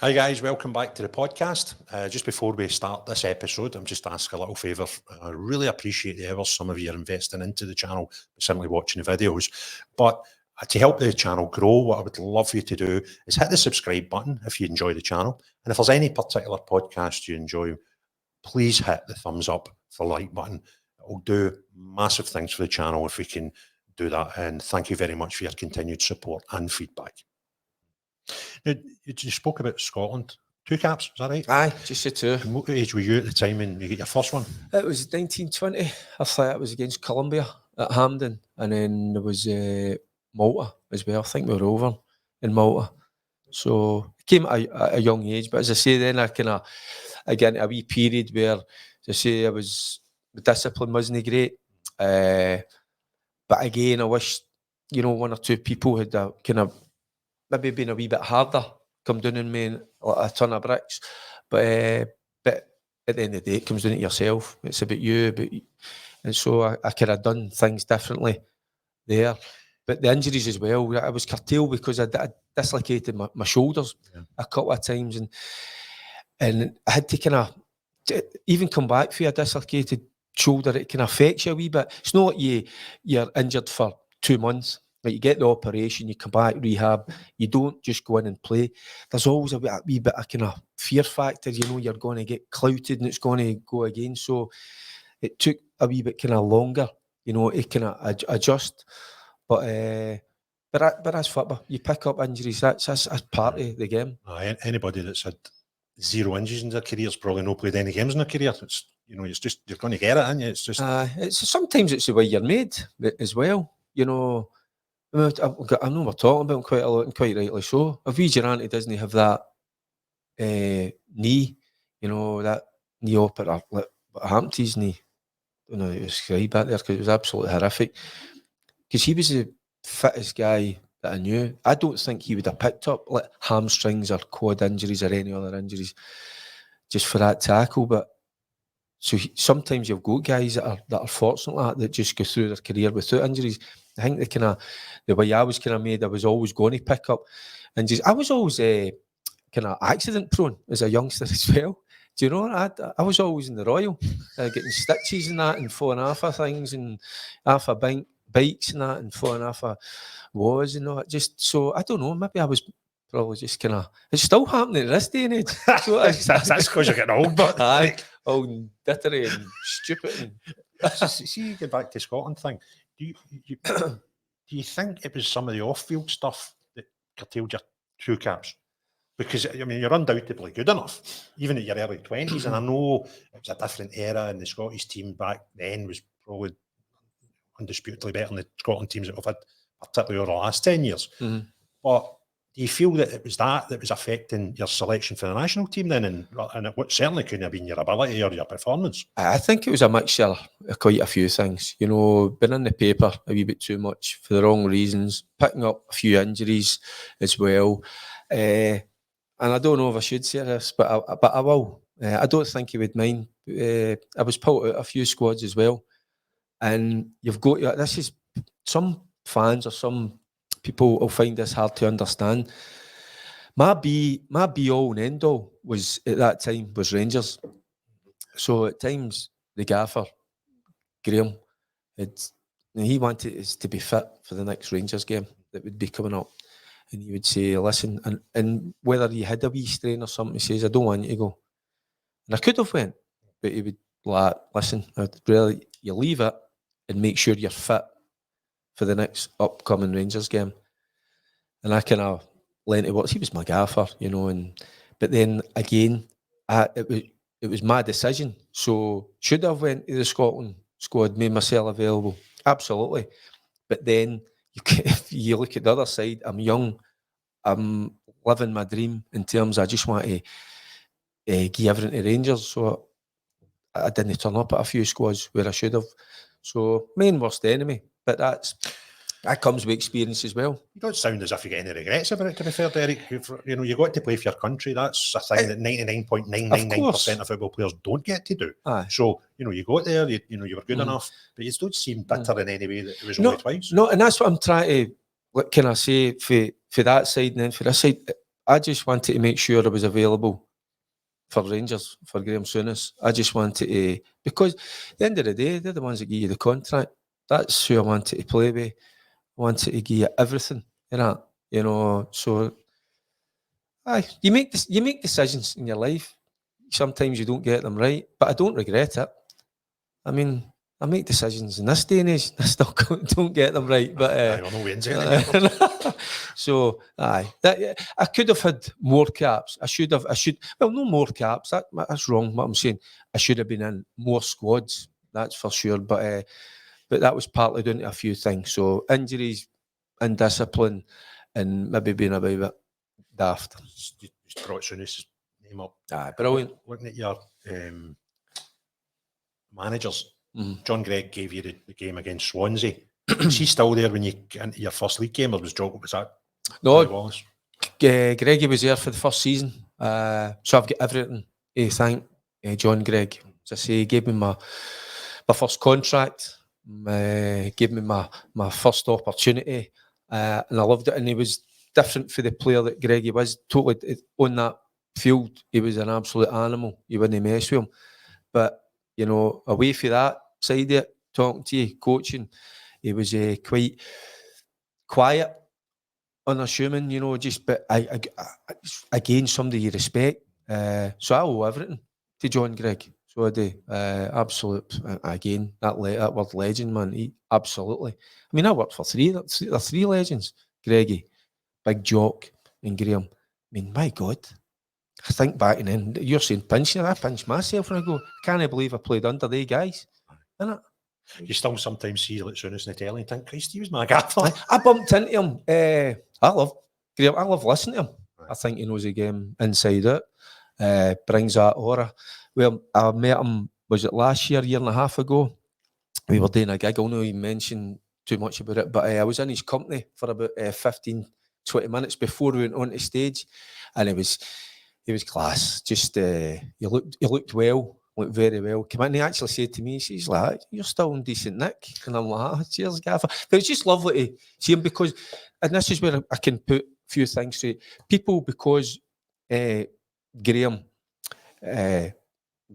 Hi guys, welcome back to the podcast. Just before we start this episode, I'm just asking a little favour. I really appreciate the hours some of you are investing into the channel, simply watching the videos. But to help the channel grow, what I would love you to do is hit the subscribe button if you enjoy the channel. And if there's any particular podcast you enjoy, please hit the thumbs up for like button. It will do massive things for the channel if we can do that. And thank you very much for your continued support and feedback. Now, you spoke about Scotland. 2 caps, is that right? Aye, just the 2. And what age were you at the time when you get your first one? It was 1920. I thought it was against Columbia at Hampden. And then there was Malta as well. I think we were over in Malta. So it came at a young age. But as I say, then I got into a wee period where, as I say, the discipline wasn't great. But again, I wish, one or two people had kind of maybe been a wee bit harder, come down on me like a ton of bricks. But at the end of the day, it comes down to yourself. It's about you. And so I could have done things differently there. But the injuries as well, I was curtailed because I dislocated my shoulders a couple of times. And I had to kind of, even come back for a dislocated shoulder, it can affect you a wee bit. It's not like you're injured for 2 months. Like you get the operation, you come back, rehab, you don't just go in and play. There's always a wee bit of kind of fear factor, you're going to get clouted and it's going to go again. So it took a wee bit kind of longer, to kind of adjust. But that's football. You pick up injuries, that's part of the game. Anybody that's had 0 injuries in their career has probably not played any games in their career. It's, it's just, you're going to get it, aren't you? It's just... sometimes it's the way you're made as well, I know we're talking about him quite a lot, and quite rightly so. If Durrant doesn't have that knee, that knee op, what happened to his knee? I don't know how to describe that there because it was absolutely horrific. Because he was the fittest guy that I knew. I don't think he would have picked up like hamstrings or quad injuries or any other injuries just for that tackle. But so sometimes you've got guys that are fortunate like that just go through their career without injuries. I think the way I was kind of made, I was always going to pick up injuries. I was always kind of accident prone as a youngster as well. Do you know what? I was always in the Royal, getting stitches and that, and falling off of things, and off of bikes and that, and falling off of walls and all. Just so I don't know. Maybe I was probably just kind of. It's still happening at this day and age. So that's because you're getting old, but aye, old and dittery and stupid. And see, you get back to Scotland thing. Do you think it was some of the off-field stuff that curtailed your 2 caps? Because, you're undoubtedly good enough, even at your early 20s, and I know it was a different era, and the Scottish team back then was probably undisputedly better than the Scotland teams that we've had, particularly over the last 10 years. Mm-hmm. But do you feel that it was that was affecting your selection for the national team then, and it certainly couldn't have been your ability or your performance? I think it was a mixture of quite a few things. Been in the paper a wee bit too much for the wrong reasons, picking up a few injuries as well. And I don't know if I should say this, but I will. I don't think he would mind. I was pulled out of a few squads as well. And you've got, this is, some fans or some people will find this hard to understand. My be all and end all was, at that time, was Rangers. So at times, the gaffer, Graham, he wanted us to be fit for the next Rangers game that would be coming up. And he would say, listen, and whether he had a wee strain or something, he says, I don't want you to go. And I could have went, but he would like, listen, I'd really, you leave it and make sure you're fit for the next upcoming Rangers game. And I kind of lent to what he was my gaffer, but then again, it was my decision. So should I have went to the Scotland squad, made myself available? Absolutely. But then if you look at the other side, I'm young, I'm living my dream in terms I just want to give everything to Rangers, so I didn't turn up at a few squads where I should have. So main worst enemy, but that comes with experience as well. You don't sound as if you get any regrets about it, to be fair, Derek. You got to play for your country. That's a thing that 99.999% of football players don't get to do. Aye. So, you got there, you were good enough, but you don't seem bitter in any way that it was only twice. No, and that's what I'm trying to, what can I say, for that side and then for this side. I just wanted to make sure I was available for Rangers, for Graham Souness. I just wanted to, because at the end of the day, they're the ones that give you the contract. That's who I wanted to play with. I wanted to give you everything, you know. So, you make decisions in your life. Sometimes you don't get them right, but I don't regret it. I mean, I make decisions in this day and age. I still don't get them right, but so I could have had more caps. I should. Well, no more caps. That's wrong. What I'm saying, I should have been in more squads. That's for sure. But that was partly down to a few things. So injuries, indiscipline, and maybe being a bit daft. Just brought Souness' name up. Brilliant. Looking at your managers, John Gregg gave you the game against Swansea. Is he still there when you get into your first league game, or was that no? Wallace? Greggy was there for the first season, so I've got everything to thank John Gregg. As I say, he gave me my first contract, gave me my first opportunity, and I loved it. And he was different for the player that Greggy was. Totally on that field, he was an absolute animal. You wouldn't mess with him, but you know, away from that side of it, talking to you, coaching, he was quite quiet, unassuming, you know, but I again, somebody you respect. So I owe everything to John Gregg. So I do. Absolute, again, that word legend, man. Absolutely. I mean, I worked for three legends: Greggy, Big Jock, and Graham. I mean, my God. I think back and then you're saying pinching. I pinch myself when I go, can't believe I played under they guys. Innit? You still sometimes see like Souness in the telly and think, Christ, he was my gaffer. I bumped into him. I love Graham. I love listening to him. Right. I think he knows the game inside out. Brings that aura. Well, I met him, was it last year and a half ago? We were doing a gig. I don't know he mentioned too much about it, but I was in his company for about 15, 20 minutes before we went on the stage, and he was class. Just he looked well, looked very well. Came in and he actually said to me, he's like, "You're still in decent nick," and I'm like, "Cheers, gaffer." But it's just lovely to see him because, and this is where I can put a few things to people, because Graham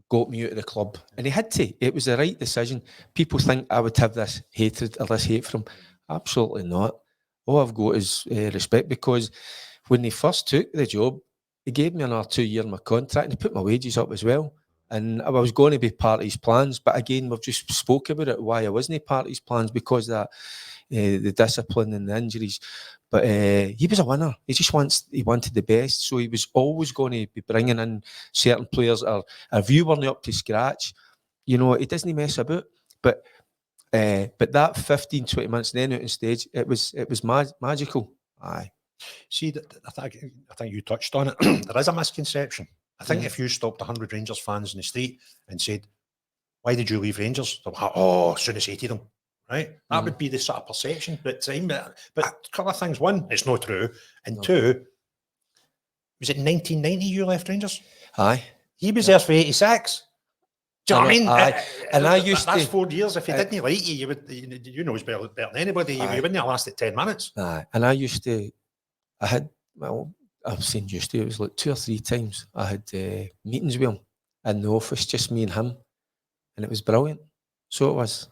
got me out of the club, and he had to. It was the right decision. People think I would have this hatred or this hate for him. Absolutely not. All I've got is respect, because when he first took the job, he gave me another 2 year my contract, and he put my wages up as well. And I was going to be part of his plans, but again, we've just spoke about it, why I wasn't part of his plans, because that the discipline and the injuries. But he was a winner. He wanted the best, so he was always going to be bringing in certain players, or if you weren't up to scratch, you know, he doesn't mess about. But that 15, 20 minutes then out on stage, it was magical. Aye. See, I think you touched on it. There is a misconception. I think if you stopped 100 Rangers fans in the street and said, "Why did you leave Rangers?" they're like, "Oh, Souness hated them." Right? That would be the sort of perception. But a couple of things. One, it's not true. And two, was it 1990 you left Rangers? Aye. He was there for 86. Do you know what I mean? Aye. And that's 4 years. If he didn't like you, you know, it's better than anybody. You wouldn't have lasted 10 minutes. Aye. And I've seen used to, it was like 2 or 3 times I had meetings with him in the office, just me and him, and it was brilliant. So it was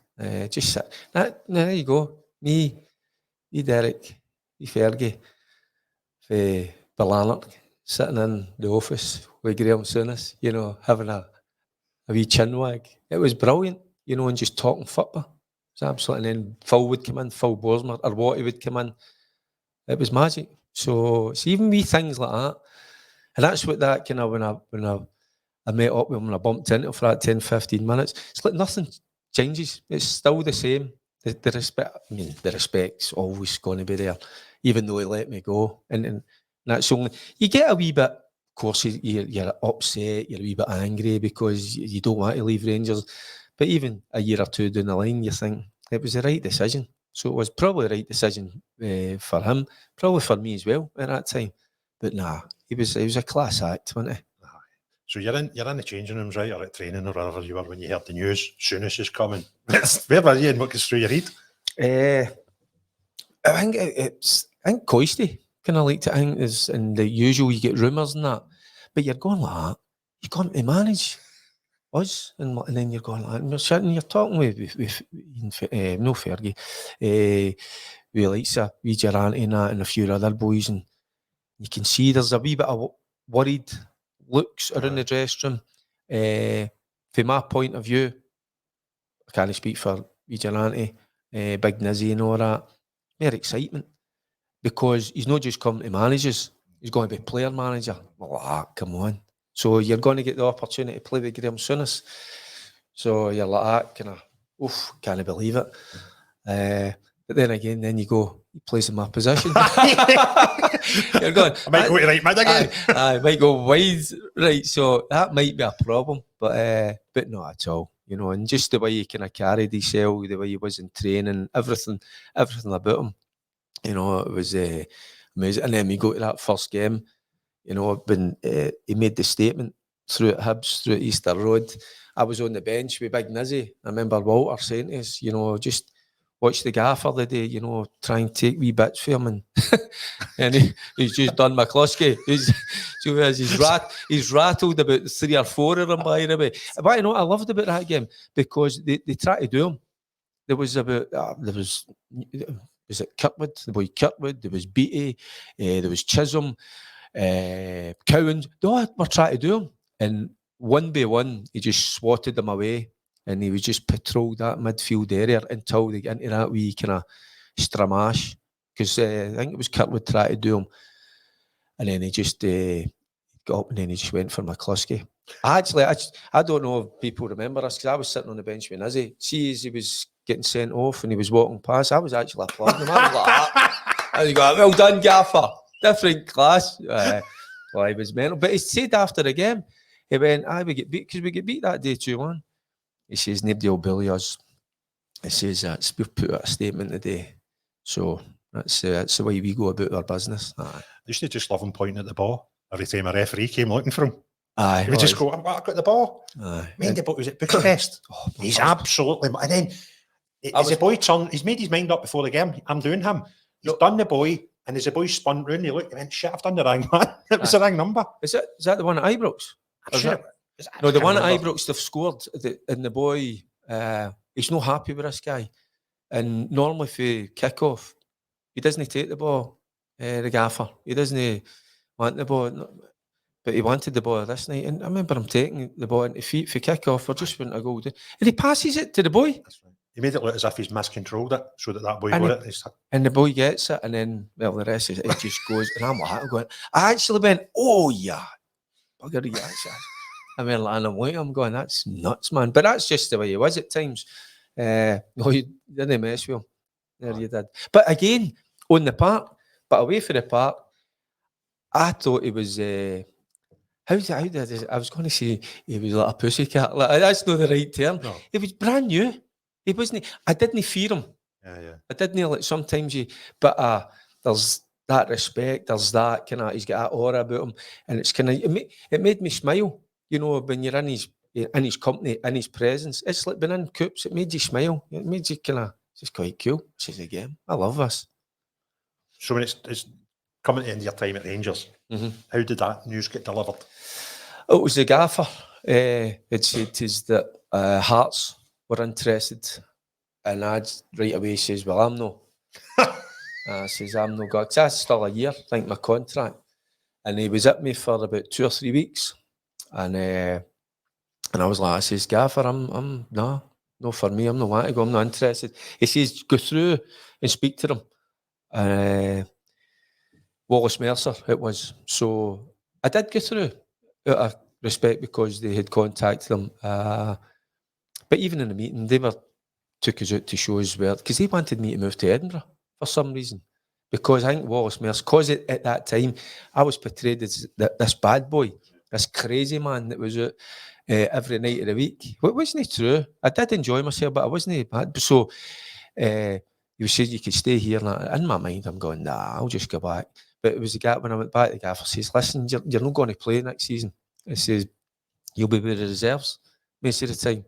just sit. There you go. Me, Derek, Fergie, Ballanert, sitting in the office with Graham Souness, you know, having a wee chin wag. It was brilliant, you know, and just talking football. It was absolutely. And then Phil would come in, Phil Borsmer, or Watty would come in. It was magic. So even wee things like that, and that's what that kind of, when I met up with him and I bumped into him for that 10, 15 minutes, it's like nothing changes. It's still the same. The respect, I mean, the respect's always going to be there, even though he let me go. And that's only, you get a wee bit, of course, you're upset, you're a wee bit angry because you don't want to leave Rangers. But even a year or two down the line, you think it was the right decision. So it was probably the right decision for him, probably for me as well at that time. But nah, he was a class act, wasn't he? So you're in the changing rooms, right, or at training or wherever you were when you heard the news, Souness is coming. Where were you and what goes through your head? I think Coisty kind of like to think is in the usual, you get rumours and that, but you're going like that. You're going to manage us, and then you're going like that. And you're sitting, you're talking with no Fergie, with Lisa, with Durrant and that, and a few other boys, and you can see there's a wee bit of worried looks around the dressing room. From my point of view, I can't speak for Vigilante, Big Nizzy and all that. More excitement because he's not just coming to manage us, he's going to be player manager. Well, come on. So you're going to get the opportunity to play with Graham Souness. So you're like that, kind of, oof, can't believe it. But then again, then you go, he plays in my position. You're going, I might go to right mid again. I might go wide, right? So that might be a problem, but not at all, you know. And just the way he kind of carried himself, the way he was in training, everything about him, you know, it was amazing. And then we go to that first game, you know, when he made the statement through at Hibs, through at Easter Road. I was on the bench with Big Nizzy. I remember Walter saying to us, you know, just watch the gaffer the day, you know, try and take wee bits for him. And, and he's just done McCluskey. He's rattled about 3 or 4 of them, by the way. But you know what I loved about that game? Because they tried to do him. There was it Kirkwood, the boy Kirkwood, there was Beattie, there was Chisholm, Cowans. They all were trying to do him. And one by one, he just swatted them away. And he was just patrolled that midfield area until they get into that wee kind of stramash. Because I think it was Kirkwood trying to do him. And then he just got up and then he just went for McCluskey. I don't know if people remember this because I was sitting on the bench with Nizzy. See, as he was getting sent off and he was walking past, I was actually applauding him. I was like that. And he got, well done, Gaffer. Different class. Well, he was mental. But he said after the game, he went, we get beat because we get beat that day 2-1. He says, nobody will bully us. He says, we've put out a statement today. So that's the way we go about our business. I used to just love him pointing at the ball every time a referee came looking for him. Aye, he would just go, I've got the ball. Aye. Was it Bucharest? He's absolutely... And then the boy turned, he's made his mind up before the game. I'm doing him. He's done the boy, and as the boy spun round, he looked and went, shit, I've done the wrong man. It was the wrong number. Is that the one at Ibrox? No, the one at Ibrox they've scored, and the boy, he's not happy with this guy. And normally for kick-off, he doesn't take the ball, the gaffer. He doesn't want the ball, but he wanted the ball this night. And I remember him taking the ball into feet for kick-off or just went a goal. And he passes it to the boy. That's right. He made it look as if he's miscontrolled it so that boy got it. And the boy gets it, and then, well, the rest is it just goes. And I'm like, I actually went, oh, yeah. Bugger, yeah. I mean, and I'm like, I'm going, that's nuts, man. But that's just the way he was at times. No, you didn't mess with him. There you did. But again, on the park, but away from the park, I thought he was... How did I was going to say he was like a pussycat. Like, that's not the right term. No. He was brand new. He wasn't... I didn't fear him. Yeah. I didn't, like, sometimes you... But there's that respect, there's that kind of... He's got that aura about him. And it's kind of... It made me smile. You know, when you're in his company, in his presence, it's like being in Coops. It made you smile. It made you kind of, it's just quite cool. This is a game. I love this. So when it's coming to the end of your time at Rangers, how did that news get delivered? It was the gaffer. It said that Hearts were interested, and I right away says, "Well, I'm no." I says, "I'm no god." That's still a year, I think, my contract, and he was at me for about 2 or 3 weeks. And I was like, I says, Gaffer, I'm no for me, I'm not wanting to go, I'm not interested. He says, go through and speak to them. Wallace Mercer, it was. So I did go through out of respect because they had contacted them. But even in the meeting, they took us out to show us where, because they wanted me to move to Edinburgh for some reason. Because I think Wallace Mercer, because at that time, I was portrayed as this bad boy. This crazy man that was out every night of the week. It wasn't true. I did enjoy myself, but I wasn't bad. So he said you could stay here. And in my mind, I'm going, nah, I'll just go back. But it was the guy, when I went back, the gaffer says, listen, you're not going to play next season. He says, you'll be with the reserves most of the time.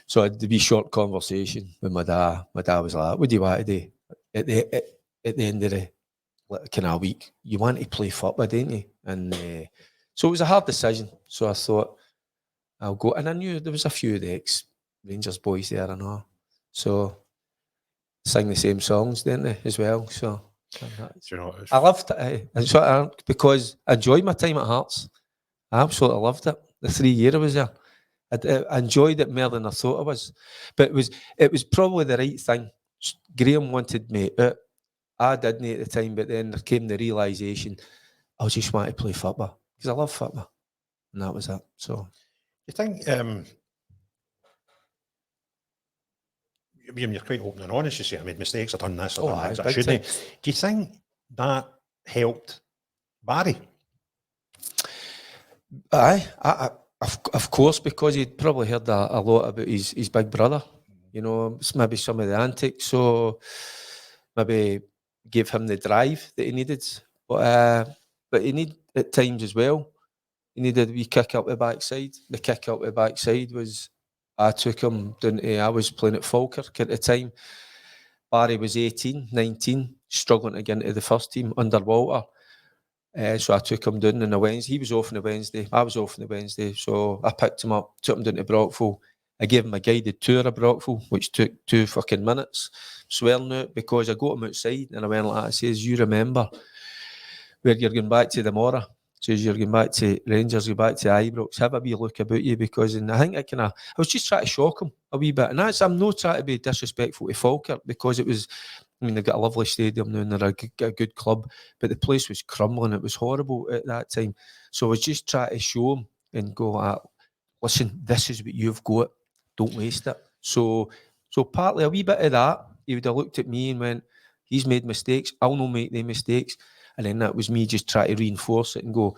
So I had a wee short conversation with my dad. My dad was like, what do you want to do at the end of kind of week, you want to play football, don't you? And so it was a hard decision. So I thought, I'll go. And I knew there was a few of the ex-Rangers boys there and all. So sing the same songs, didn't they, as well? So I loved it. Because I enjoyed my time at Hearts. I absolutely loved it. The 3 years I was there. I enjoyed it more than I thought I was. But it was probably the right thing. Graham wanted me out. I didn't at the time, but then there came the realisation I just want to play football because I love football. And that was it. So you think you're quite open and honest, you say I made mistakes, I've done this, I've done things I shouldn't. Do you think that helped Barry? Aye, of course, because he'd probably heard a lot about his big brother. You know, maybe some of the antics, so maybe gave him the drive that he needed. But he needed at times as well. He needed a wee kick up the backside. The kick up the backside was I took him down to, I was playing at Falkirk at the time. Barry was 18, 19, struggling to get into the first team under Walter. So I took him down on a Wednesday. He was off on a Wednesday. I was off on a Wednesday. So I picked him up, took him down to Brockville. I gave him a guided tour of Brockville, which took 2 fucking minutes. Swearing out because I got him outside and I went like that. I says, you remember where you're going back to the Mora? Says you're going back to Rangers, you're back to Ibrox. Have a wee look about you because, and I think I was just trying to shock him a wee bit. And I'm not trying to be disrespectful to Falkirk because it was, I mean, they've got a lovely stadium now and they're a good club, but the place was crumbling. It was horrible at that time. So I was just trying to show him and go, listen, this is what you've got. Don't waste it. So partly a wee bit of that, he would have looked at me and went, he's made mistakes. I'll not make the mistakes. And then that was me just trying to reinforce it and go,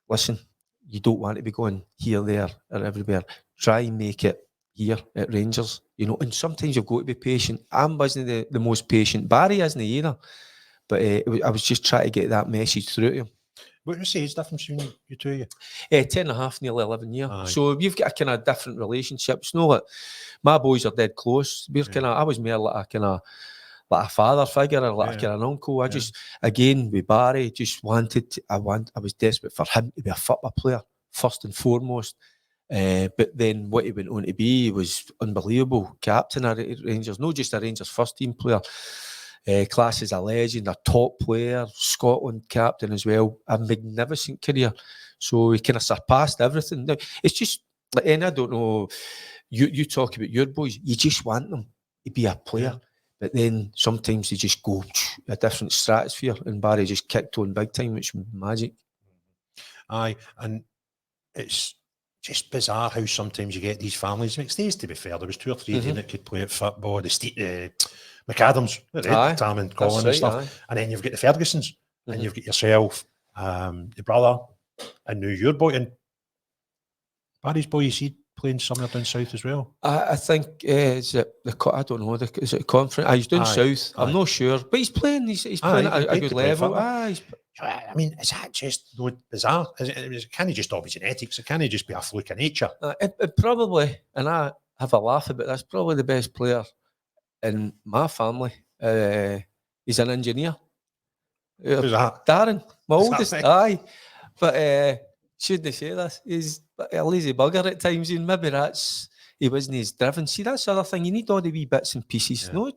listen, you don't want to be going here, there, or everywhere. Try and make it here at Rangers, you know. And sometimes you've got to be patient. I wasn't the most patient. Barry isn't either. But I was just trying to get that message through to him. What was the age difference between you two? 10 and a half, nearly 11 years. Aye. So we've got a kind of different relationships. No, like, my boys are dead close. We're kind of, I was more like a kind of, like a father figure or like a kind of an uncle. I just, again, with Barry, just wanted to, I was desperate for him to be a football player, first and foremost. But then what he went on to be was unbelievable. Captain at Rangers, not just a Rangers first team player, class as a legend, a top player, Scotland captain as well, a magnificent career. So he kind of surpassed everything. Now, it's just, and I don't know, you talk about your boys, you just want them to be a player. Yeah. But then sometimes they just go a different stratosphere, and Barry just kicked on big time, which was magic. Aye, and it's just bizarre how sometimes you get these families mixed days, to be fair. There was 2 or 3 of them that could play at football, the McAdams, Tam and Colin and stuff. Aye. And then you've got the Fergusons, and you've got yourself, your brother, and now your boy. And Barry's boy, you see playing somewhere down south as well? I think is it I don't know. Is it conference? He's down south. I'm not sure, but he's playing. He's playing at a good level. I mean, is that just bizarre? Can it just all be genetics? It can't just be a fluke of nature. It probably, and I have a laugh about this. Probably the best player in my family. He's an engineer. Who's that? Darren, my oldest. Aye, but. Shouldn't say this. He's a lazy bugger at times, and maybe he wasn't as driven. See, that's the other thing. You need all the wee bits and pieces. Yeah. No,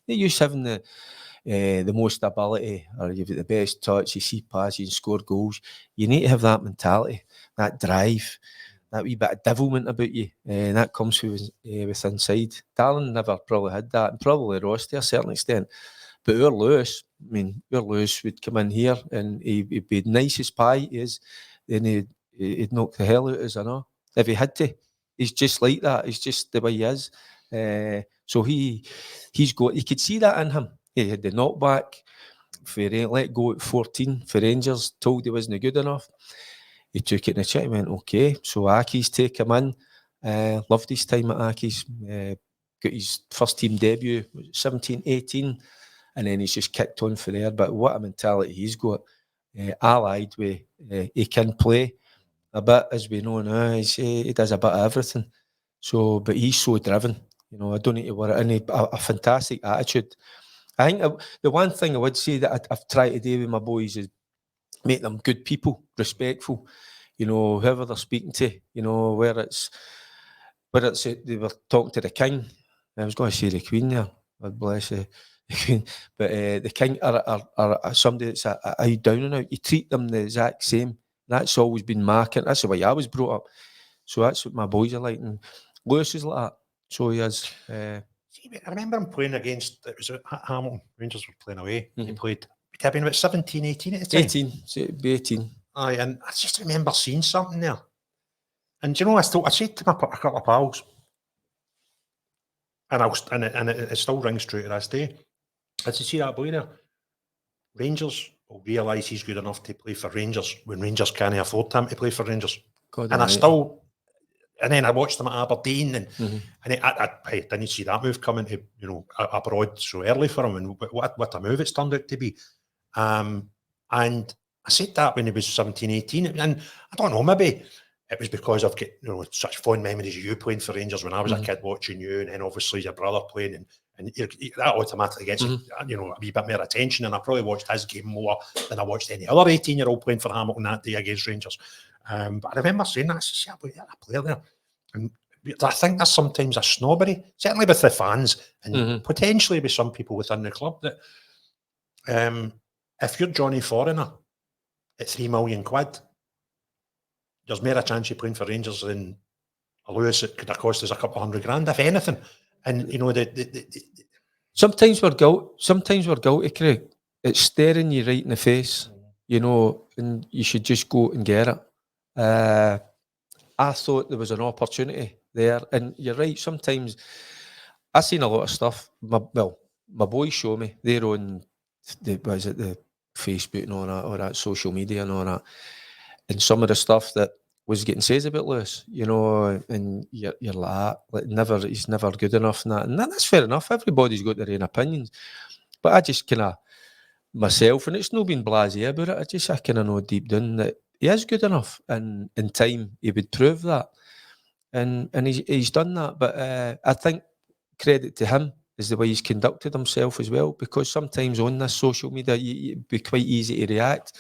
they use having the most ability, or you've got the best touch, you see passes, you score goals. You need to have that mentality, that drive, that wee bit of devilment about you, and that comes with inside. Darren never probably had that, and probably Ross to a certain extent. But our Lewis would come in here, and he'd be nice as pie he is. Then he'd knock the hell out of us, I know. If he had to. He's just like that. He's just the way he is. So he's got, you could see that in him. He had the knockback for let go at 14 for Rangers, told he wasn't good enough. He took it in the chin and went, okay. So Aki's take him in. Loved his time at Aki's. Got his first team debut, 17, 18. And then he's just kicked on for there. But what a mentality he's got. Allied with he can play a bit, as we know now. He does a bit of everything. So, but he's so driven. You know, I don't need to worry. And a fantastic attitude. I think the one thing I would say that I've tried to do with my boys is make them good people, respectful. You know, whoever they're speaking to. You know, whether it's they were talking to the king. I was going to say the queen there. God bless the queen, but the king are somebody that's a down and out. You treat them the exact same. That's always been marking. That's the way I was brought up. So that's what my boys are like. And Lewis is like that. So he is. See, I remember him playing against, it was at Hamilton, Rangers were playing away. He Mhm. played, he'd have been about 17, 18 at the time. 18. So it'd be 18. Aye, and I just remember seeing something there. And do you know, I said to a couple of pals, and it still rings true to this day. I said, see that boy there? Rangers will realise he's good enough to play for Rangers when Rangers can't afford him to play for Rangers. God, And right. and then I watched him at Aberdeen, and Mhm. I didn't see that move coming to, you know, abroad so early for him. And what a move it's turned out to be. And I said that when he was 17, 18. And I don't know, maybe it was because I've got, you know, such fond memories of you playing for Rangers when I was a kid, watching you, and then obviously your brother playing, and that automatically gets you know, a wee bit more attention. And I probably watched his game more than I watched any other 18-year-old playing for Hamilton that day against Rangers. But I remember saying that, I said, yeah, a player there. And I think there's sometimes a snobbery, certainly with the fans, and potentially with some people within the club, that if you're Johnny Foreigner at £3 million, there's more a chance of playing for Rangers than a Lewis that could have cost us a couple of £100,000, if anything. And you know, Sometimes we're guilty, Craig. It's staring you right in the face, you know, and you should just go and get it. I thought there was an opportunity there, and you're right. Sometimes I've seen a lot of stuff. My boys show me their own, the Facebook and all that social media and all that, and some of the stuff that was getting says about Lewis, you know, and you're like he's never good enough, and that's fair enough. Everybody's got their own opinions, but I just kind of myself, and it's not being blasé about it. I kind of know deep down that he is good enough, and in time he would prove that, and he's done that. But I think credit to him is the way he's conducted himself as well, because sometimes on this social media it'd be quite easy to react,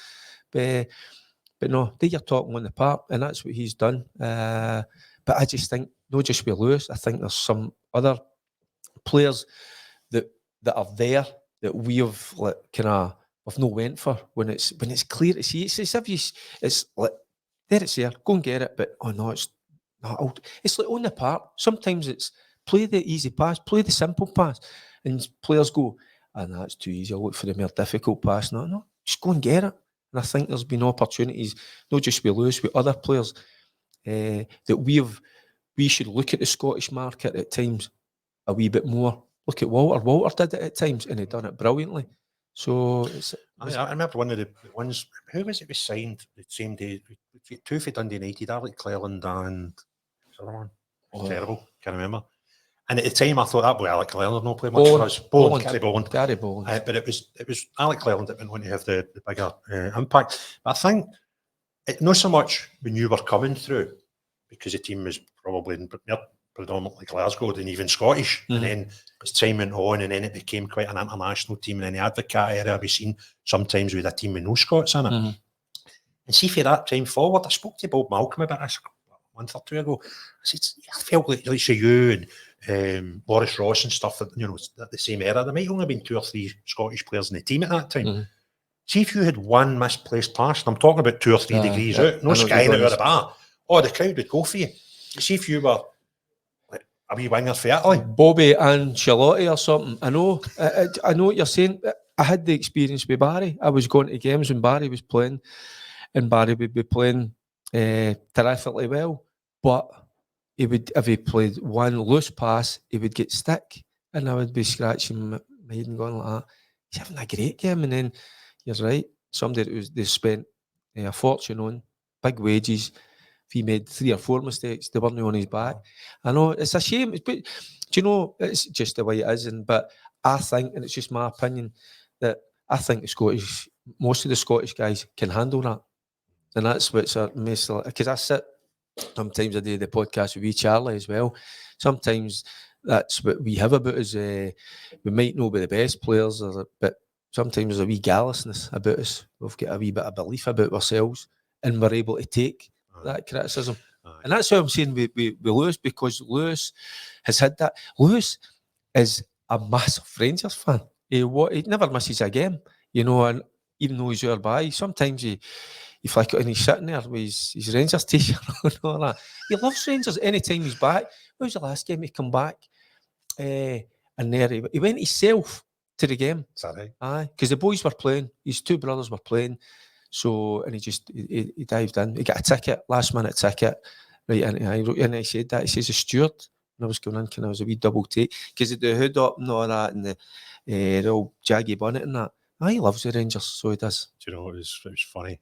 but no, do your talking on the park, and that's what he's done. But I just think, not just with Lewis, I think there's some other players that are there that we have like kind of we've no went for when it's clear to see. It's as if it's like there it's there, go and get it. But oh no, it's not. It's like on the park. Sometimes it's play the easy pass, play the simple pass, and players go, "Ah, no, it's too easy. I'll look for the more difficult pass." No, just go and get it. And I think there's been opportunities, not just with Lewis, with other players, that we should look at the Scottish market at times a wee bit more. Look at Walter. Walter did it at times, and he done it brilliantly. So I remember one of the ones. Who was it? Was signed the same day. Two for Dundee United, Alec Cleland and the other one. Terrible. Can't remember. And at the time, I thought that boy Alec Cleland no play much for us. Gary Boland. But it was Alec Cleland that went on to have the bigger impact. But I think not so much when you were coming through, because the team was probably predominantly Glasgow and even Scottish. And then as time went on, and then it became quite an international team. And then the Advocate area we've seen sometimes with a team with no Scots in it. And see, for that time forward, I spoke to Bob Malcolm about this a month or two ago. I said, I felt like you and Boris Ross and stuff, you know, at the same era, there might only have been 2 or 3 Scottish players in the team at that time. See, if you had one misplaced pass, and I'm talking about 2 or 3 degrees out, no skying out of the bar, the crowd would go for you. See if you were like a wee winger for Italy. Bobby Ancelotti or something. I know what you're saying. I had the experience with Barry. I was going to games when Barry was playing, and Barry would be playing terrifically well, but he would, if he played one loose pass, he would get stick, and I would be scratching my head and going like that. He's having a great game, and then you're right. Somebody that they spent a fortune on, big wages. If he made 3 or 4 mistakes, they weren't on his back. I know it's a shame, but do you know, it's just the way it is. But I think, and it's just my opinion, that I think most of the Scottish guys can handle that, and that's what's because I sit. Sometimes I do the podcast with Charlie as well. Sometimes that's what we have about us. We might not be the best players, but sometimes there's a wee gallousness about us. We've got a wee bit of belief about ourselves, and we're able to take that criticism. And that's what I'm saying with Lewis, because Lewis has had that. Lewis is a massive Rangers fan. He never misses a game, and even though he's your by, sometimes he flick it and he's sitting there with his Rangers t-shirt and all that. He loves Rangers anytime he's back. When was the last game he come back? And there he went himself to the game. Is that right? Aye, because the boys were playing. His two brothers were playing. So, and he dived in. He got a ticket, last minute ticket. Right, and he said that. He says, the steward, when I was going in, I was a wee double take. Because of the hood up and all that, and the old jaggy bonnet and that. He loves the Rangers, so he does. Do you know, it was funny.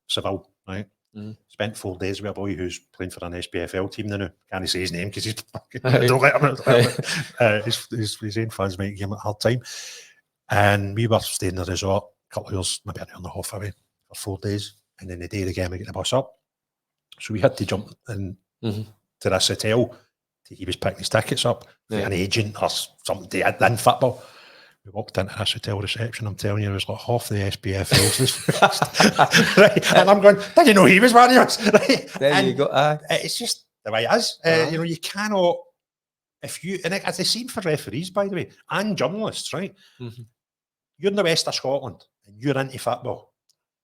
Seville, right? Spent 4 days with a boy who's playing for an SPFL team now. Can't say his name because he's don't let him. His own fans might give him a hard time. And we were staying in the resort a couple of years, maybe an hour and a half away for 4 days. And then the day of the game, we get the bus up. So we had to jump in to this hotel. He was picking his tickets up for an agent or somebody in football. We walked into this hotel reception. I'm telling you, it was like half the SPFLs. Right? And I'm going, did you know he was one of us? Right? There you go. It's just the way it is. You cannot, and it's the same for referees, by the way, and journalists, right? You're in the west of Scotland and you're into football.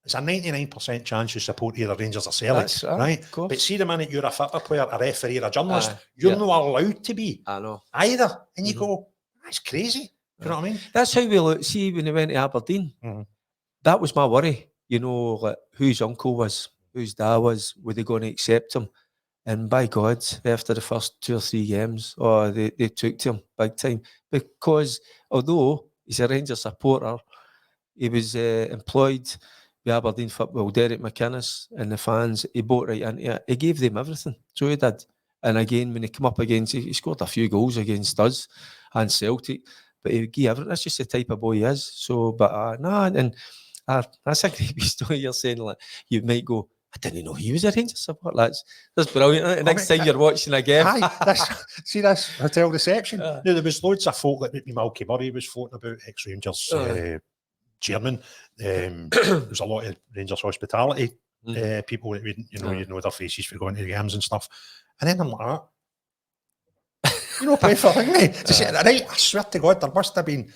It's a 99% chance you support either Rangers or Celtic, right? But see the minute you're a football player, a referee, or a journalist, you're not allowed to be either. And you go, that's crazy. You know what I mean? That's how we look. See, when he went to Aberdeen, that was my worry. Like whose uncle was, whose dad was, were they going to accept him? And by God, after the first 2 or 3 games, they took to him big time. Because although he's a Rangers supporter, he was employed with Aberdeen football, Derek McInnes and the fans. He bought right into it. He gave them everything. So he did. And again, when he came up against, he scored a few goals against us and Celtic. But he gave everything. That's just the type of boy he is. So, but that's a great story you're saying. Like, you might go, I didn't know he was a Rangers supporter. That's brilliant. The next time you're watching a game. See this hotel reception? Now, there was loads of folk, like Malky Murray was floating about, ex-Rangers chairman. There was a lot of Rangers hospitality people, you know their faces for going to the games and stuff. And then I'm like, play for England. Right, I swear to God, there must have been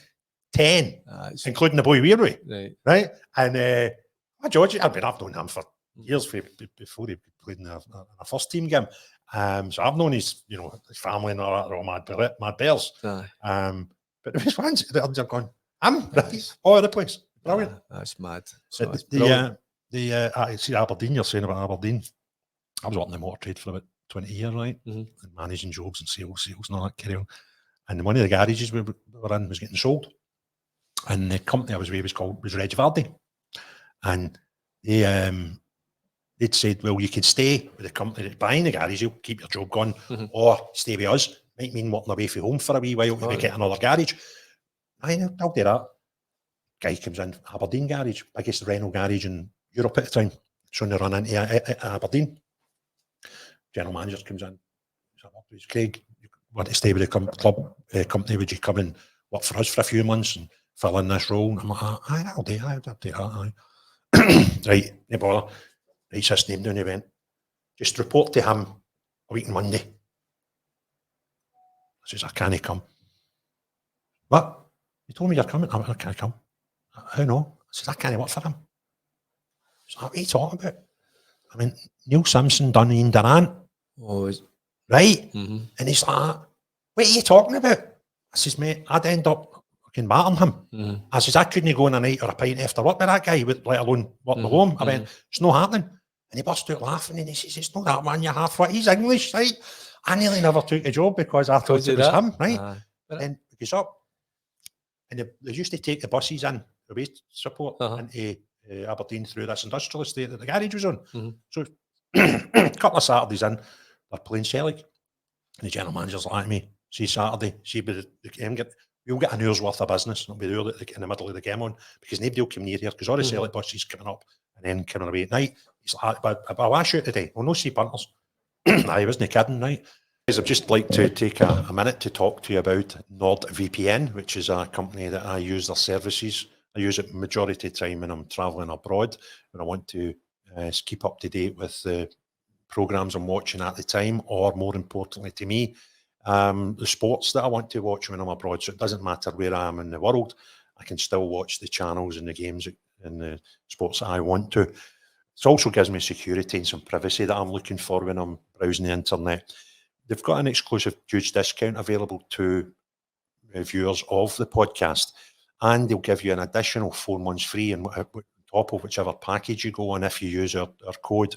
10, including the boy we're with. Right? And George, I've known him for years before he played in a first team game. So I've known his family and all that. They're all mad bears. But there was ones that are going, all over the place. Brilliant. That's mad. So see Aberdeen, you're saying about Aberdeen. I was working in the motor trade for about 20 years, right? And managing jobs and sales and all that carry on. And one of the garages we were in was getting sold. And the company I was with was Reg Vardy. And they'd said, well, you can stay with the company that's buying the garage, you'll keep your job going, or stay with us. Might mean working away from home for a wee while to get another garage. I'll do that. Guy comes in, Aberdeen garage, biggest Renault garage in Europe at the time. So they run into Aberdeen. General manager comes in. He's Craig, you want to stay with the company? Would you come and work for us for a few months and fill in this role? And I'm like, I'll do that. Right, no bother. Writes his name down the event. Just report to him a week on Monday. I says, I can't come. What? You told me you're coming. I can't come. How no? I says, I can't work for him. So what are you talking about? I mean, Neil Simpson done Ian Durrant. Right? And he's like, what are you talking about? I says, mate, I'd end up fucking battering him. I says, I couldn't go on a night or a pint after work with that guy, let alone working home. I went, it's not happening. And he burst out laughing and he says, it's not that man you have for. He's English, right? I nearly never took a job because I thought it was him, right? Then he goes up and they used to take the buses in, the waste support, into Aberdeen through this industrial estate that the garage was on. So a couple of Saturdays in, they're playing Celtic. And the general manager's like to me, see Saturday, see the game, we'll get an hour's worth of business. It'll be there in the middle of the game on, because nobody will come near here, because all the Celtic buses coming up and then coming away at night. He's like, but I'll ask you today, we'll no see punters. He wasn't kidding, right? I'd just like to take a minute to talk to you about NordVPN, which is a company that I use their services. I use it majority of the time when I'm travelling abroad, when I want to keep up to date with the programmes I'm watching at the time, or more importantly to me, the sports that I want to watch when I'm abroad. So it doesn't matter where I am in the world, I can still watch the channels and the games and the sports that I want to. It also gives me security and some privacy that I'm looking for when I'm browsing the internet. They've got an exclusive huge discount available to viewers of the podcast, and they'll give you an additional 4 months free on top of whichever package you go on if you use our code.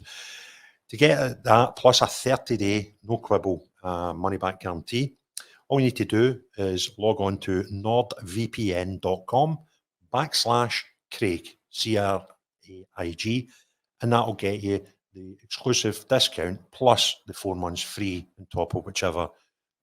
To get that, plus a 30-day, no quibble, money-back guarantee, all you need to do is log on to nordvpn.com/Craig, CRAIG, and that'll get you the exclusive discount plus the 4 months free on top of whichever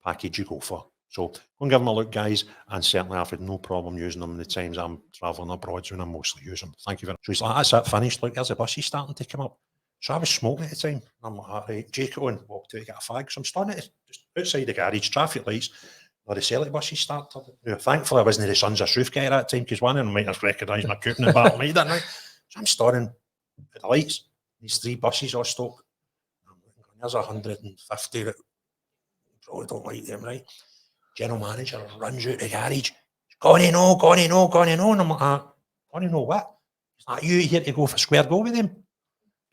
package you go for. So go and give them a look, guys, and certainly I've had no problem using them in the times I'm travelling abroad when I mostly use them. Thank you very much. So he's like, that's it, finished. Look, there's the buses starting to come up. So I was smoking at the time. I'm like, right, Jake Owen walked out to get a fag. So I'm standing just outside the garage, traffic lights, where the Celtic buses started. You know, thankfully, I wasn't the Sons of Sooth guy at that time, because one of them might have recognised my coupon in Battle Maid that night. So I'm staring at the lights. These 3 buses all stopped. There's 150 that probably don't like them, right? General manager runs out the garage. Gonna know. And I'm like, gonna know what? He's like, you here to go for square goal with them?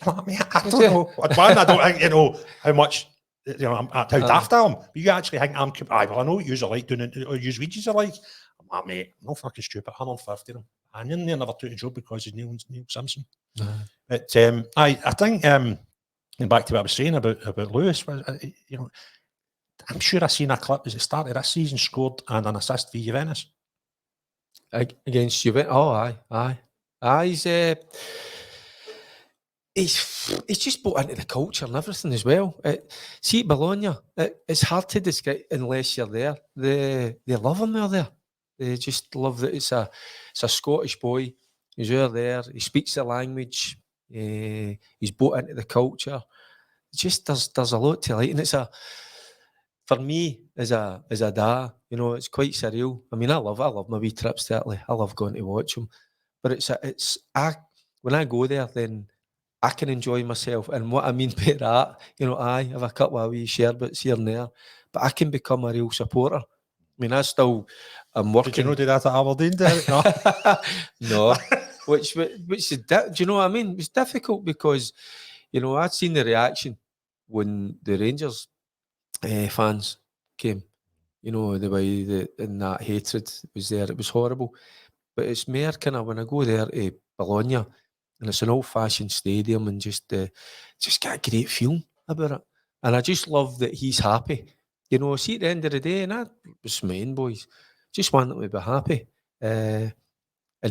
I'm like, mate, I don't know. One, I don't think you know how much, you know, I'm how daft I am. But you actually think I'm, well, I know what you like doing it, or use wages are like. I'm like, mate, I'm no fucking stupid. 150 of them. And then they never took a job because he's Neil Simpson. But I think going back to what I was saying about Lewis, you know, I'm sure I seen a clip as it started this season, scored and an assist for Juventus against Juventus. Oh, aye. He's just bought into the culture and everything as well. See, at Bologna, it's hard to describe unless you're there. They love him there. They just love that it's a Scottish boy. He's there. He speaks the language. He's bought into the culture. Just there's a lot to like, and it's for me as a dad, you know, it's quite surreal. I mean, I love my wee trips to Italy. I love going to watch them, but when I go there, then I can enjoy myself. And what I mean by that, you know, I have a couple of wee sherbets here and there, but I can become a real supporter. I mean, I'm working. Did you know do that at Aberdeen? No. No. Which is, do you know what I mean? It's difficult because, you know, I'd seen the reaction when the Rangers fans came. You know, the way and that hatred was there. It was horrible. But it's more kind of when I go there to Bologna, and it's an old-fashioned stadium, and just get a great feeling about it. And I just love that he's happy. You know, see, at the end of the day, and I was main boys, just want them to be happy. And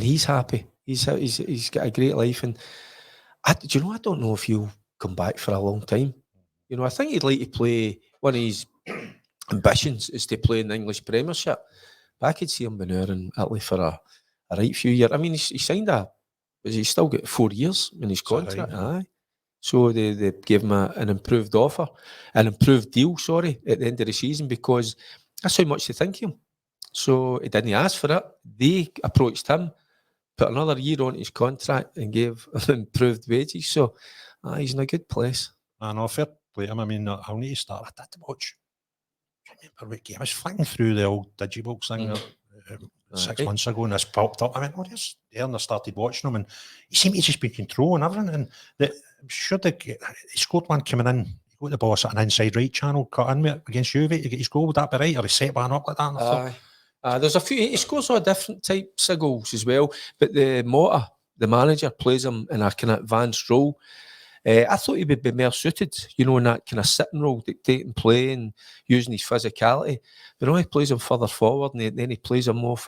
he's happy. He's got a great life. And do you know, I don't know if he'll come back for a long time. You know, I think he'd like to play, one of his ambitions is to play in the English Premiership. But I could see him being there in Italy for a right few years. I mean, he signed he's still got 4 years in his contract. Right? Aye. So they gave him an improved deal, at the end of the season, because that's how much they think of him. So he didn't ask for it. They approached him, put another year on his contract and gave him improved wages. So he's in a good place. I know, fair play him. I mean, I'll need to start. I did watch. I remember what game. I was flicking through the old Digibox thing 6 months ago, and this popped up. I went, oh, there's there, and I started watching him, and he seemed to just be controlling everything. And I'm sure he scored one coming in. He got the ball at an inside right channel, cut in with against Juve to get his goal. Would that be right? Or he set one up like that? There's a few. He scores all different types of goals as well. But the manager, plays him in a kind of advanced role. I thought he would be more suited, you know, in that kind of sitting role, dictating play and using his physicality. But no, he plays him further forward, and then he plays him off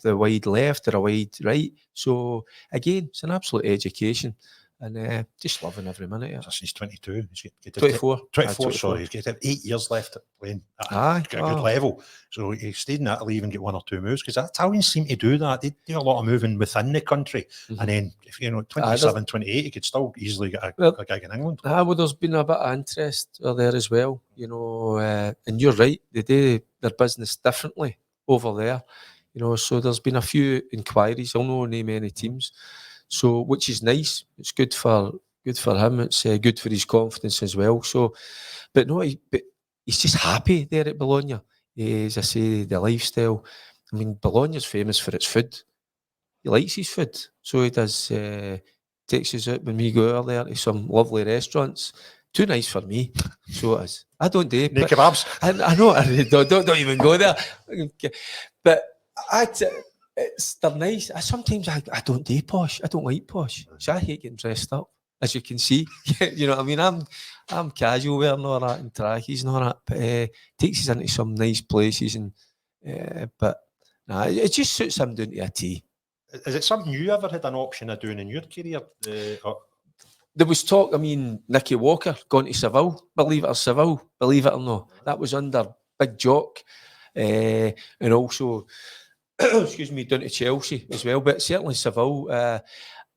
the wide left or a wide right. So again, it's an absolute education. and just loving every minute of it. He's 22. 24. 24, sorry. He's got 8 years left at playing at a good level. So he stayed in Italy, even get 1 or 2 moves, because Italians seem to do that. They do a lot of moving within the country. And then, if 27, 28, he could still easily get a gig in England. Well, there's been a bit of interest there as well, and you're right, they do their business differently over there. So there's been a few inquiries. I'll not name any teams, so which is nice. It's good for him. It's good for his confidence as well. So, but he's just happy there at Bologna. As I say, the lifestyle. I mean, Bologna's famous for its food. He likes his food, so he does. Takes us out when we go out there to some lovely restaurants. Too nice for me, so it is. I don't do no kebabs. I know. Don't even go there. But they're nice. Sometimes I don't do posh. I don't like posh. So I hate getting dressed up, as you can see. You know what I mean? I'm casual wearing all that and trackies and all that. But takes us into some nice places but nah, it just suits him down to a T. Is it something you ever had an option of doing in your career? There was talk, Nicky Walker going to Seville, believe it or not. That was under Big Jock. And also, excuse me, down to Chelsea as well. But certainly Seville, that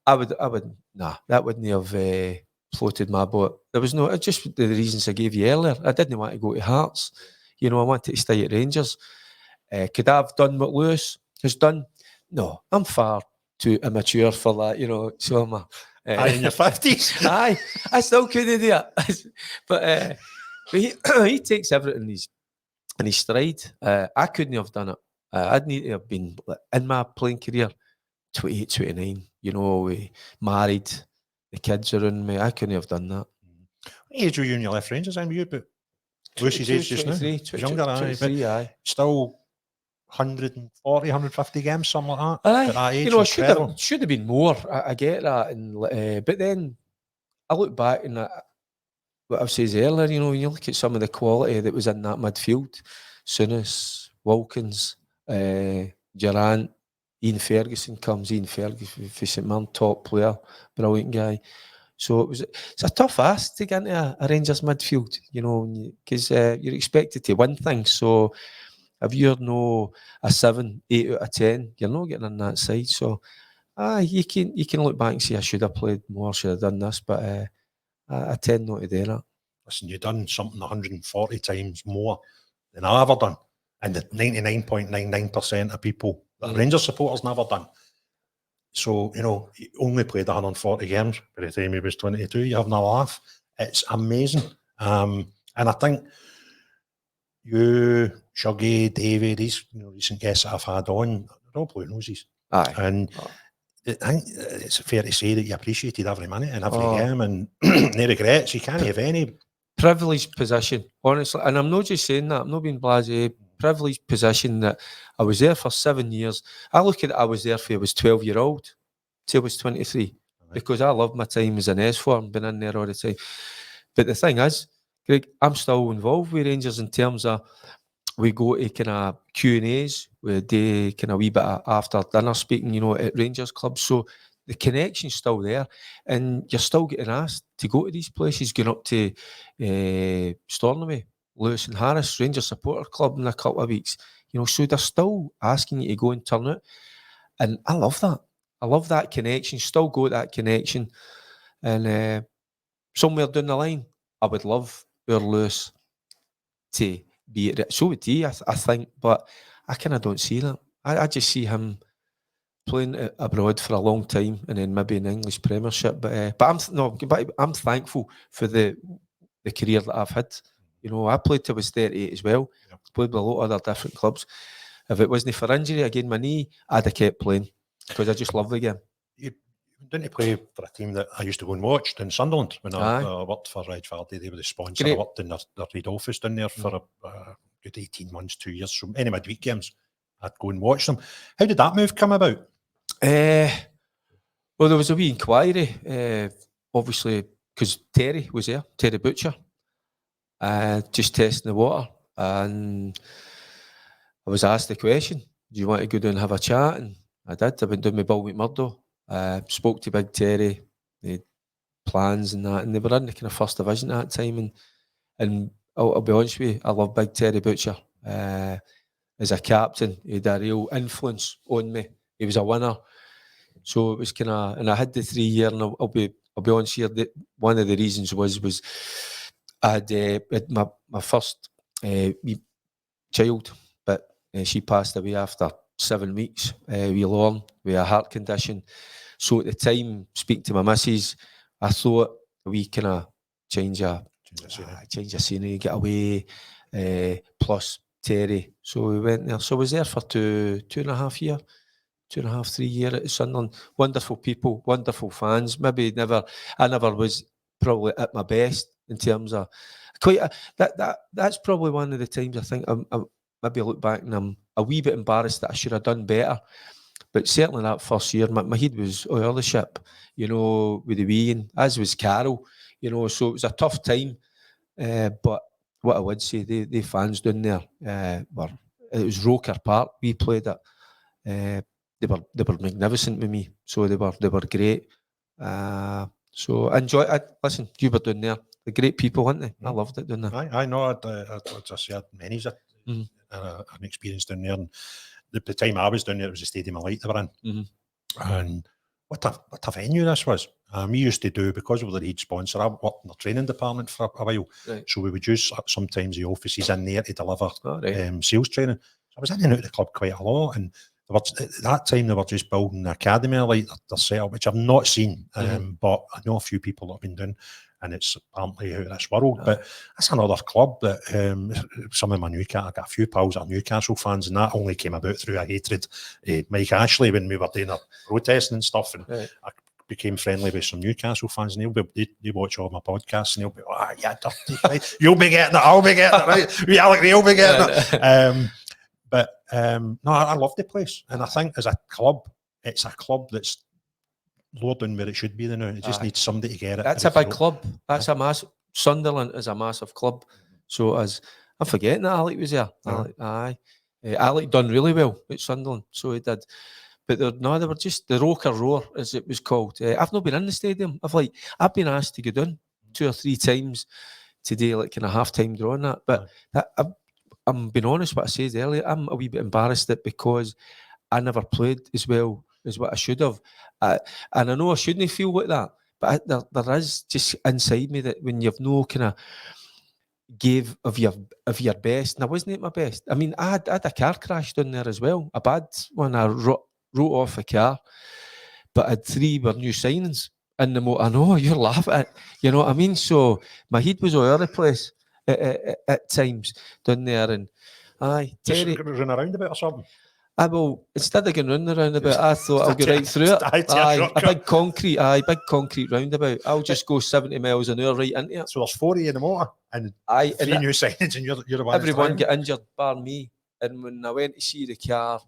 wouldn't have floated my boat. There was no, just the reasons I gave you earlier. I didn't want to go to Hearts. I wanted to stay at Rangers. Could I have done what Lewis has done? No, I'm far too immature for that, so I'm in your 50s. Aye, I still couldn't do it. But he takes everything in his stride. I couldn't have done it. I'd need to have been in my playing career 28, 29, married, the kids around me. I couldn't have done that. What age were you when you left Rangers? Were you about Lucy's age just now? Younger, 23, aye. Still 140, 150 games, something like that. Aye. At that age, should have been more. I get that, but then I look back and what I said earlier. When you look at some of the quality that was in that midfield, Souness, Wilkins, Durrant, Ian Ferguson comes. Ian Ferguson for St Mirren, top player, brilliant guy. So it's a tough ask to get into a Rangers midfield, because you're expected to win things. So if you're a 7, 8 out of 10, you're not getting on that side. So you can look back and say I should have played more, should have done this, but I tend not to do that. Listen, you've done something 140 times more than I've ever done, and the 99.99% of people that Rangers supporters never done. So, he only played 140 games by the time he was 22. You have no laugh. It's amazing. And I think you, Shuggy, David, these recent guests that I've had on, they're all blue noses. Aye. And I think it's fair to say that you appreciated every minute and every game, and no regrets. You can't have any. Privileged position, honestly. And I'm not just saying that. I'm not being blasé. Privileged position that I was there for 7 years. I look at it, I was there for I was 12-year-old till I was 23, because I loved my time as an S form, been in there all the time. But the thing is, Greg, I'm still involved with Rangers in terms of we go to kind of Q&As, we do kind of wee bit of after dinner speaking, at Rangers clubs. So the connection's still there, and you're still getting asked to go to these places, going up to Stornoway, Lewis and Harris, Rangers Supporter Club in a couple of weeks. So they're still asking you to go and turn out. And I love that. I love that connection, still got that connection. And somewhere down the line, I would love our Lewis to be at it. So would he, I think, but I kind of don't see that. I just see him playing abroad for a long time and then maybe in the English Premiership. But I'm thankful for the career that I've had. I played till I was 38 as well. Yep. Played with a lot of other different clubs. If it wasn't for injury, again, my knee, I'd have kept playing because I just love the game. You didn't play for a team that I used to go and watch in Sunderland when I worked for Reg Vardy. They were the sponsor. Great. I worked in their Reid office down there for a good 18 months, 2 years. So any midweek games, I'd go and watch them. How did that move come about? Well, there was a wee inquiry, obviously, because Terry was there, Terry Butcher, just testing the water. And I was asked the question, do you want to go down and have a chat? And I did. I went down with Bill McMurdo, spoke to Big Terry. He plans and that, and they were in the kind of first division at that time, and I'll be honest with you, I love Big Terry Butcher. As a captain, he had a real influence on me. He was a winner, so it was kind of, and I had the 3 year, and I'll be honest here, that one of the reasons was I had my first wee child, but she passed away after 7 weeks. We learned with a heart condition. So at the time, speaking to my missus, I thought we kind of change of scenery, get away. Plus Terry, so we went there. So I was there for 2.5 years. 2.5, 3 years at Sunderland. Wonderful people, wonderful fans. I never was probably at my best in terms of that's probably one of the times I think I maybe look back and I'm a wee bit embarrassed that I should have done better. But certainly that first year, my head was all the ship, with the wee, as was Carol, so it was a tough time. But what I would say, the fans down there it was Roker Park. We played it. They were magnificent with me. So they were great. So I enjoy it. Listen, you were down there. They're great people, aren't they? I loved it down there. I know. I had many's an experience down there. And the time I was down there, it was the Stadium of Light they were in. And what a venue this was. We used to do, because we were the lead sponsor, I worked in the training department for a while. Right. So we would use sometimes the offices in there to deliver sales training. So I was in and out of the club quite a lot. And at that time, they were just building the academy like their setup, which I've not seen. But I know a few people that have been doing, and it's apparently out of this world. But that's another club that some of my Newcastle, I got a few pals that are Newcastle fans, and that only came about through a hatred. Mike Ashley, when we were doing our protesting and stuff, and I became friendly with some Newcastle fans, and they watch all my podcasts, and they'll be, yeah, dirty, right? You'll be getting it, I'll be getting it, right? You'll be getting it. No, I love the place, and I think as a club, it's a club that's lower than where it should be now. It just needs somebody to get it. That's a big club. That's a massive. Sunderland is a massive club. So I'm forgetting that Alec was there. Alec done really well at Sunderland, so he did. But they were just the Roker Roar, as it was called. I've not been in the stadium. I've been asked to go down 2 or 3 times today, like kind of half-time draw and that. But I'm being honest, what I said earlier, I'm a wee bit embarrassed that because I never played as well as what I should have. And I know I shouldn't feel like that, but there is just inside me that when you've no kind of gave of your best, and I wasn't at my best. I mean, I had a car crash down there as well. A bad one. I wrote off a car, but I had 3 were new signings in the motor. I know, you're laughing at, you know what I mean? So my head was all over the place at times down there, and Terry, just run around a bit or something. Instead of going round the roundabout, I thought I'll go right through it. A big concrete roundabout. I'll just go 70 miles an hour right into it. So there's 40 in the motor, and 3 new signings, and you're the one. Everyone get injured, bar me. And when I went to see the car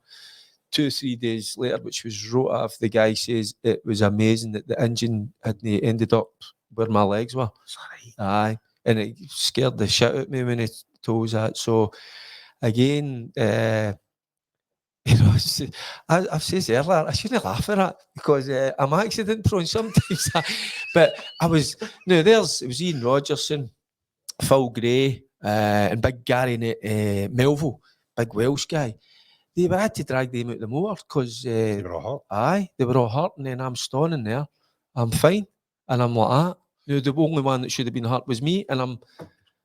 2 or 3 days later, which was wrote off, the guy says it was amazing that the engine hadn't ended up where my legs were. Sorry. And it scared the shit out of me when he told us that. So again, you know, I've said earlier, I shouldn't laugh at that because I'm accident prone sometimes. But it was Ian Rogerson, Phil Gray, and big Gary Melville, big Welsh guy. They had to drag them out the motor because they were all hurt. Aye, they were all hurt, and then I'm standing there. I'm fine, and I'm like that. You know, the only one that should have been hurt was me, and I'm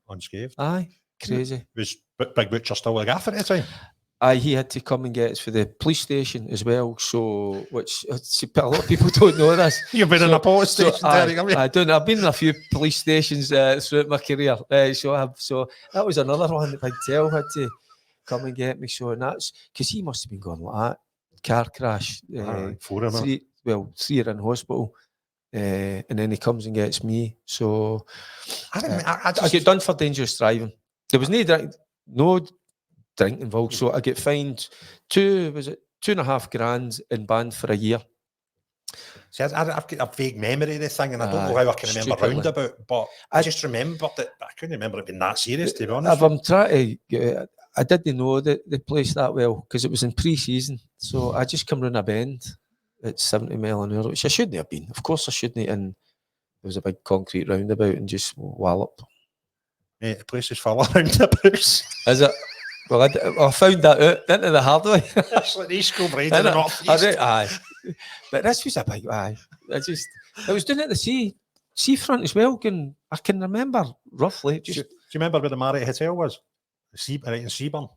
unscathed. Aye, crazy. Was Big Butcher still a gaffer at the time? Aye, he had to come and get us for the police station as well. So, which a lot of people don't know this. You've been in a police station, Terry, haven't you? I don't. I've been in a few police stations throughout my career. So that was another one that Big Tel had to come and get me. So, and that's because he must have been going like that. Car crash. 4 of them. 3 are in hospital. And then he comes and gets me. So I get done for dangerous driving. There was no drink involved, so I get fined 2.5 grand and banned for a year. See, I've got a vague memory of the thing, and I don't know how I can remember roundabout, but I just remembered it, but I couldn't remember it being that serious, to be honest. If I'm trying to, I didn't know the place that well because it was in pre-season, so I just come round a bend at 70 mile an hour, which I shouldn't have been. Of course I shouldn't, and was a big concrete roundabout and just wallop. Mate, the place is full of roundabouts. Is it? Well, I found that out, didn't I, the hard way? It's like the East Kilbride in the North East. Aye. But this was a big, I was doing it at the seafront as well, and I can remember roughly. Do you remember where the Marriott Hotel was? Right in Seaburn.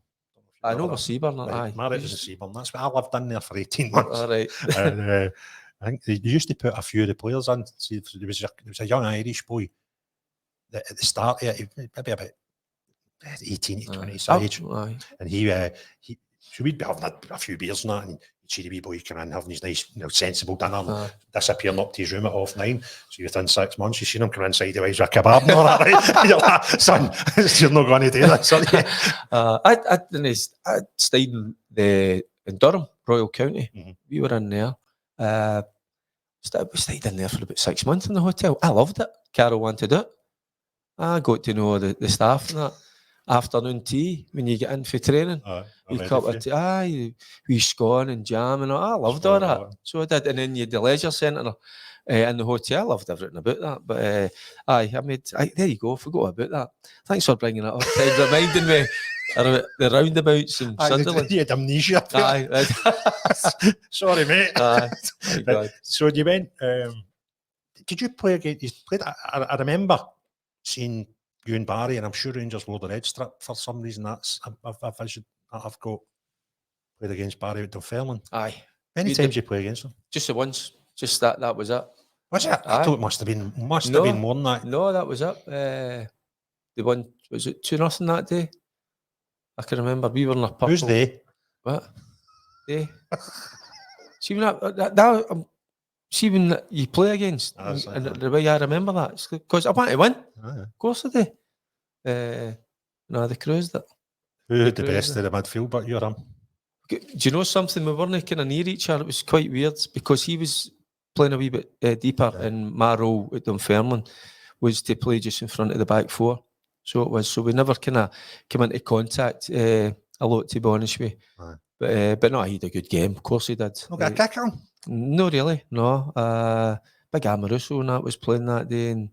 I know where Seaburn, right. Marriott was in Seaburn. That's where I lived in there for 18 months. All right. And, I think they used to put a few of the players in. See, there was a young Irish boy that at the start, maybe about 18 to 20 age. And so we'd be having a few beers and that, and you'd see the wee boy come in having his nice, sensible dinner, and disappearing up to his room at 9:30. So within 6 months, you've seen him come inside the with a kebab and all that, right? You're like, son, you're not going to do that, son. I stayed in Durham, Royal County. Mm-hmm. We were in there. We stayed in there for about 6 months in the hotel. I loved it. Carol wanted it. I got to know the staff and that. Afternoon tea when you get in for training. We cup of tea, we scone and jam and all. I loved all that. So I did. And then you had the leisure centre in the hotel. I loved everything about that. But there you go. I forgot about that. Thanks for bringing it up. Reminding me of the roundabouts in Sunderland. You had amnesia. Sorry, mate. So you went. Did you play again? You played. I remember seeing you and Barry, and I'm sure Rangers wore the red strip for some reason. I've got played against Barry at Dunfermline. Aye. Many times you play against them? Just the once. Just that was it. Was it? I thought it must have been more than that. No, that was it. The one, was it 2-0 that day? I can remember we were in a purple. Who's they? What? They? See see when you play against, and the way I remember that, because I want to win. Of course I do. They cruised it. Who had the best of the midfield but you're him? Do you know something? We weren't kind of near each other. It was quite weird because he was playing a wee bit deeper, and my role at Dunfermline was to play just in front of the back four. So it was. So we never kind of came into contact a lot, to be honest with you. But no, he had a good game. Of course he did. Okay, a kick on? No, really, no. Big Amaruso and that was playing that day, and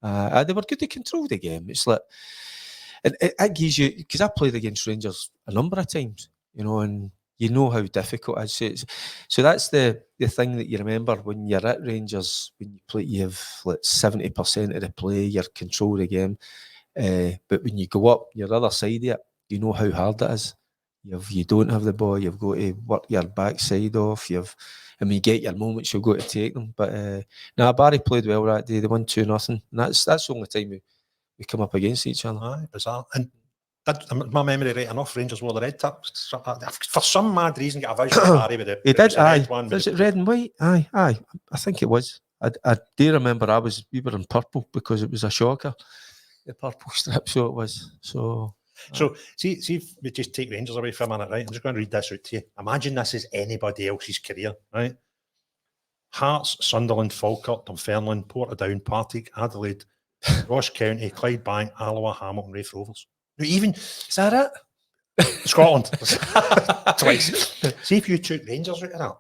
they were good to control the game. It's like, and it gives you, because I played against Rangers a number of times, and you know how difficult it is. So that's the thing that you remember when you're at Rangers, when you play, you have like 70% of the play, you control the game. But when you go up your other side of it, you know how hard it is. You don't have the ball, you've got to work your backside off. And when you get your moments, you've got to take them. But Barry played well that day. They won 2-0. And that's the only time we come up against each other. Aye, bizarre. And my memory right enough, Rangers wore the red tips. For some mad reason, got a vision of Barry with the red one. Was it red and white? Aye. I think it was. I do remember we were in purple because it was a shocker. The purple strip, so it was. So see if we just take Rangers away for a minute, right? I'm just going to read this out to you. Imagine this is anybody else's career, right? Hearts, Sunderland, Falkirk, Dunfermline, Portadown, Partick, Adelaide, Ross County, Clydebank, Alloa, Hamilton, Raith Rovers. Now, even is that it? Scotland twice. See if you took Rangers out of that,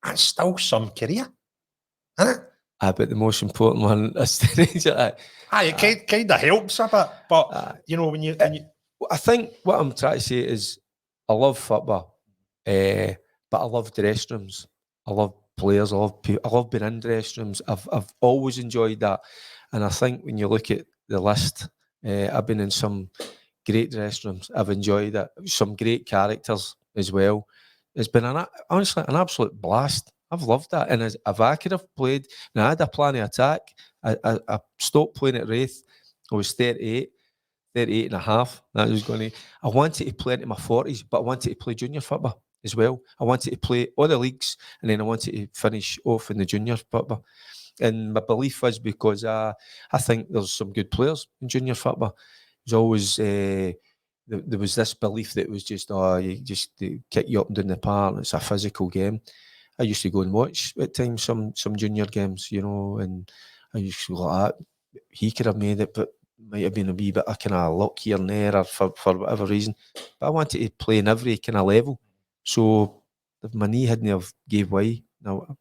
and still some career, isn't it? But the most important one is the Rangers. It kind of helps a bit, but when you. I think what I'm trying to say is, I love football, but I love dressing rooms. I love players. I love people. I love being in dressing rooms. I've always enjoyed that, and I think when you look at the list, I've been in some great dressing rooms. I've enjoyed it. Some great characters as well. It's been honestly an absolute blast. I've loved that. And if I could have played, and I had a plan of attack, I stopped playing at Raith. I was 38 and a half. That was I wanted to play into my 40s, but I wanted to play junior football as well. I wanted to play all the leagues, and then I wanted to finish off in the junior football. And my belief was because I think there's some good players in junior football. There's always there was this belief that it was just they kick you up and down the park. It's a physical game. I used to go and watch at times some junior games, and I used to go like that. He could have made it, but might have been a wee bit of kind of luck here and there, or for whatever reason. But I wanted to play in every kind of level. So if my knee hadn't have gave way, now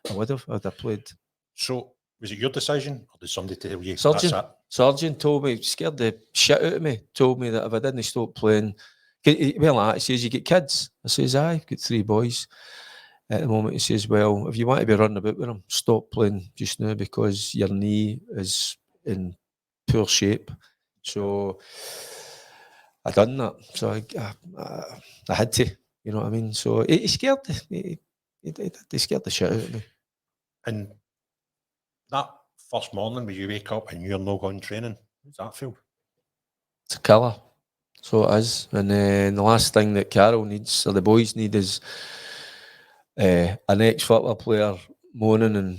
I'd have played. So Was it your decision, or did somebody tell you Surgeon told me, scared the shit out of me, told me that if I didn't stop playing, well, he says, you get kids. I says, aye, I've got 3 boys at the moment. He says, well, if you want to be running about with them, stop playing just now because your knee is in poor shape. So I done that. So I had to, you know what I mean? So he scared he scared the shit out of me. And that first morning when you wake up and you're not going training, how does that feel? It's a killer. So it is. And the last thing that Carol needs, or the boys need, is an ex-football player moaning and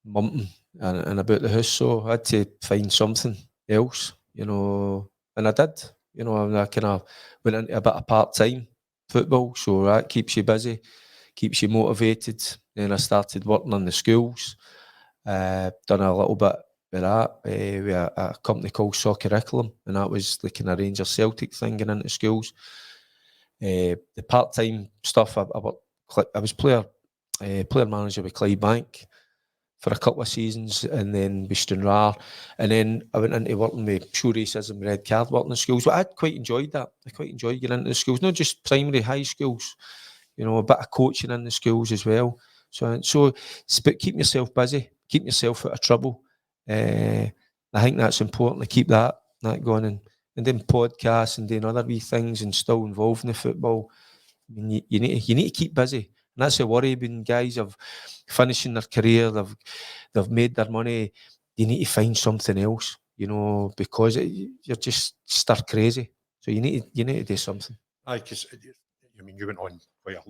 mumping and about the house. So I had to find something else, you know, and I did. You know, and I kind of went into a bit of part-time football, so that keeps you busy, keeps you motivated. Then I started working on the schools, done a little bit with that, with a company called Soccer Curriculum, and that was like an Rangers Celtic thing going into schools. The part-time stuff, I was player manager with Clydebank for a couple of seasons, and then with Stranraer, and then I went into working with show racism, red card working in schools. But I quite enjoyed that. I quite enjoyed getting into the schools, not just primary, high schools. You know, a bit of coaching in the schools as well. So it's about keeping yourself busy, keeping yourself out of trouble. I think that's important to keep that going, and then podcasts and doing other wee things and still involved in the football. I mean, you need to keep busy. And that's the worry when guys have finishing their career, they've made their money. You need to find something else, you know, because you're just stark crazy. So you need to do something. Aye, because I mean, you went on quite a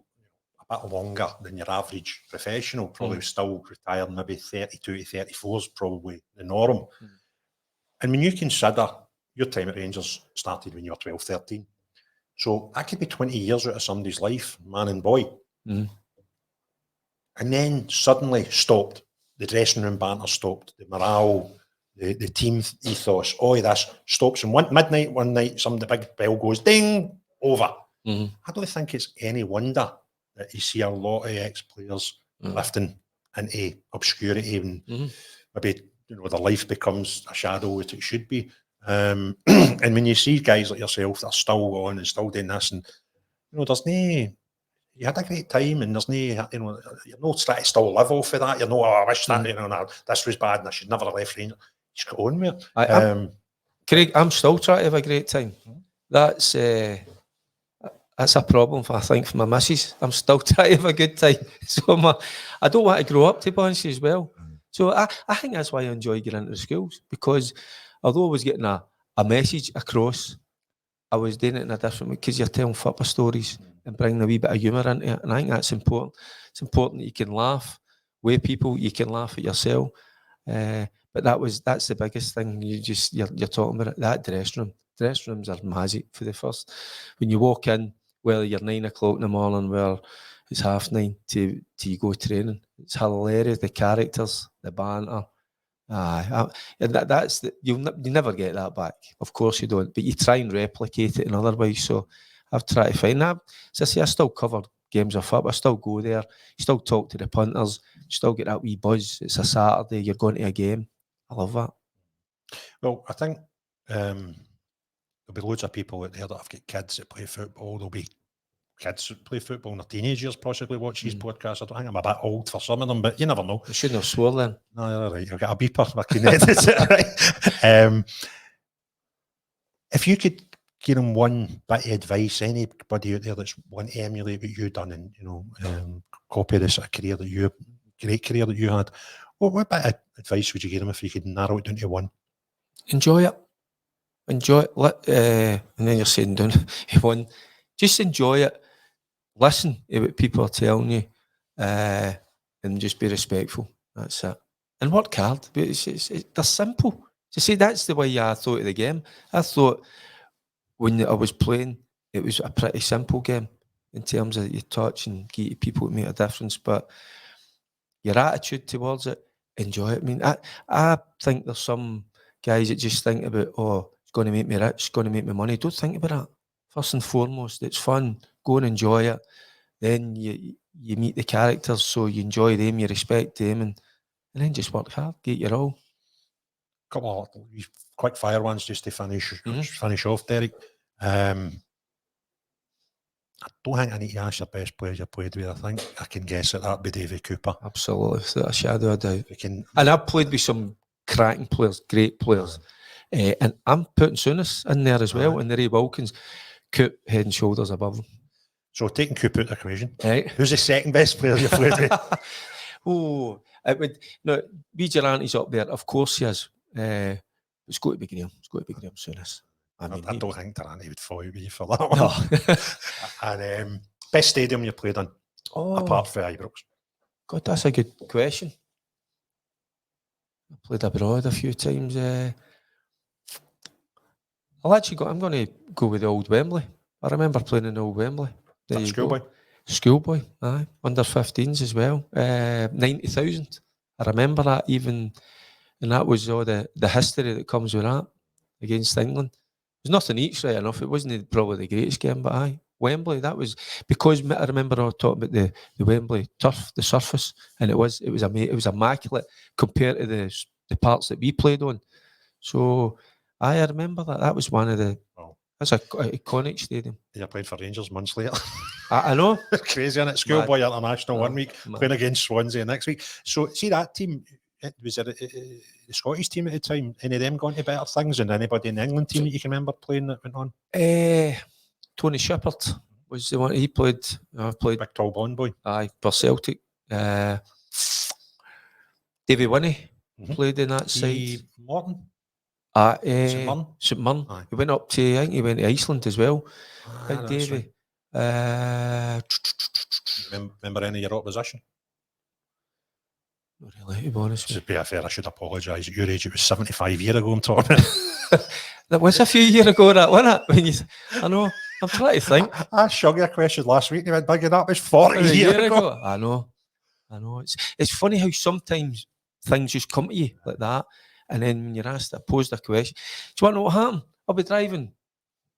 bit longer than your average professional. Probably still retired, maybe 32 to 34 is probably the norm. And when you consider your time at Rangers started when you were 12, 13, so that could be 20 years out of somebody's life, man and boy. And then suddenly stopped. The dressing room banter stopped. The morale, the team ethos, all of this stops. And midnight one night, the big bell goes, ding, over. I don't think it's any wonder that you see a lot of ex-players lifting into obscurity and maybe, you know, their life becomes a shadow that it should be. And when you see guys like yourself that are still on and still doing this, and you know, there's no, you had a great time, and there's no, you know, you're not trying to still live off of that. You're not, I wish that, you know, no, this was bad and I should never have left Rangers. Just go on with it. Craig, I'm still trying to have a great time. That's a problem, I think, for my missus. I'm still trying to have a good time. So I don't want to grow up, to be honest, as well. So I think that's why I enjoy getting into the schools, because although I was getting a message across, I was doing it in a different way, because you're telling football stories and bringing a wee bit of humour into it. And I think that's important. It's important that you can laugh with people, you can laugh at yourself. But that's the biggest thing. You're talking about it. That dressing room. Dressing rooms are magic for the first. When you walk in, whether you're 9 o'clock in the morning, whether it's 9:30 to you go training, it's hilarious. The characters, the banter. You never get that back. Of course you don't. But you try and replicate it in other ways. So I've tried to find that. So I still cover games of football. I still go there. Still talk to the punters. Still get that wee buzz. It's a Saturday. You're going to a game. I love that. Well, I think there'll be loads of people out there that have got kids that play football. There'll be kids that play football in their teenage years possibly watch these podcasts. I don't think I'm a bit old for some of them, but you never know. I shouldn't have swore then. No, you're right. I've got a beeper. I can edit it, right? If you could give them one bit of advice, anybody out there that's want to emulate what you've done and, you know, copy this great career that you had, what bit of advice would you give them if you could narrow it down to one? Enjoy it. Enjoy it. And then you're saying down one. Just enjoy it. Listen to what people are telling you, and just be respectful. That's it. And work hard. But they're simple. So see, that's the way I thought of the game. I thought when I was playing, it was a pretty simple game in terms of your touch and get people to make a difference. But your attitude towards it, enjoy it. I mean, I think there's some guys that just think about, oh, it's going to make me rich, it's going to make me money. Don't think about that. First and foremost, it's fun. Go and enjoy it. Then you meet the characters, so you enjoy them, you respect them, and and then just work hard, get your all. Couple of quick fire ones just to finish off, Derek. I don't think I need to ask your best players you played with. I think I can guess it. That'd be Davy Cooper. Absolutely, without a shadow of a doubt. And I've played with some cracking players, great players. And I'm putting Souness in there as well, and the Ray Wilkins, Coop head and shoulders above them. So taking Coop out of the equation, right? Who's the second best player you played with? It would. No, Durrant is up there. Of course he is. It's got to be Graham. It's got to be Graham Souness. I don't think Durrant would follow you for that one. No. And best stadium you played in, apart from Ibrox? God, that's a good question. I played abroad a few times. I'm going to go with the old Wembley. I remember playing in the old Wembley. Schoolboy? Schoolboy, aye. Under 15s as well. 90,000. I remember that even, and that was all the history that comes with that against England. There's nothing each right enough. It wasn't probably the greatest game, but aye. Wembley, that was because I remember I was talking about the Wembley turf, the surface, and it was immaculate compared to the parts that we played on. So I remember that was one of the. That's an iconic stadium. You played for Rangers months later. I know. Crazy, isn't it? Schoolboy International 1 week, playing against Swansea next week. So see that team. Was it the Scottish team at the time? Any of them gone to better things? And anybody in the England team that you can remember playing that went on? Tony Shepard was the one he played. I've played big tall blonde boy. Aye, for Celtic. Davy Winnie played in that side. Morton. St Mirren. He went up to. I think he went to Iceland as well. Big Davy. Right. Remember any of your opposition? Not really, to be honest. To be fair, I should apologise. At your age, it was 75 years ago I'm talking. That was a few years ago, that wasn't it? I know. I'm trying to think. I shot you a question last week and you went, big, that was 40 years ago. I know. It's funny how sometimes things just come to you like that, and then when you're asked, posed a question, do you want to know what happened? I'll be driving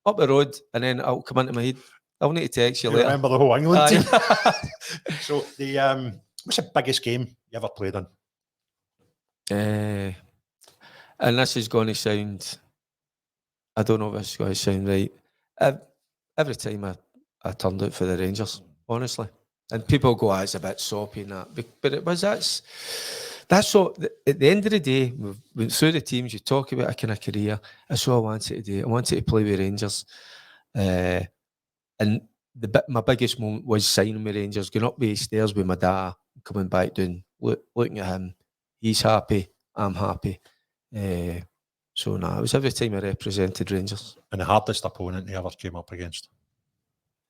up the road and then it'll come into my head. I'll need to text you later. Remember the whole England team? So, what's the biggest game you ever played in? And this is going to sound, I don't know if it's going to sound right. Every time I turned out for the Rangers, honestly. And people go, it's a bit soppy and that. But it was, that's so, at the end of the day, we went through the teams, you talk about a kind of career, that's all I wanted to do. I wanted to play with Rangers. And my biggest moment was signing with Rangers, going up the stairs with my dad, coming back down, looking at him. He's happy, I'm happy. So it was every time I represented Rangers. And the hardest opponent you ever came up against?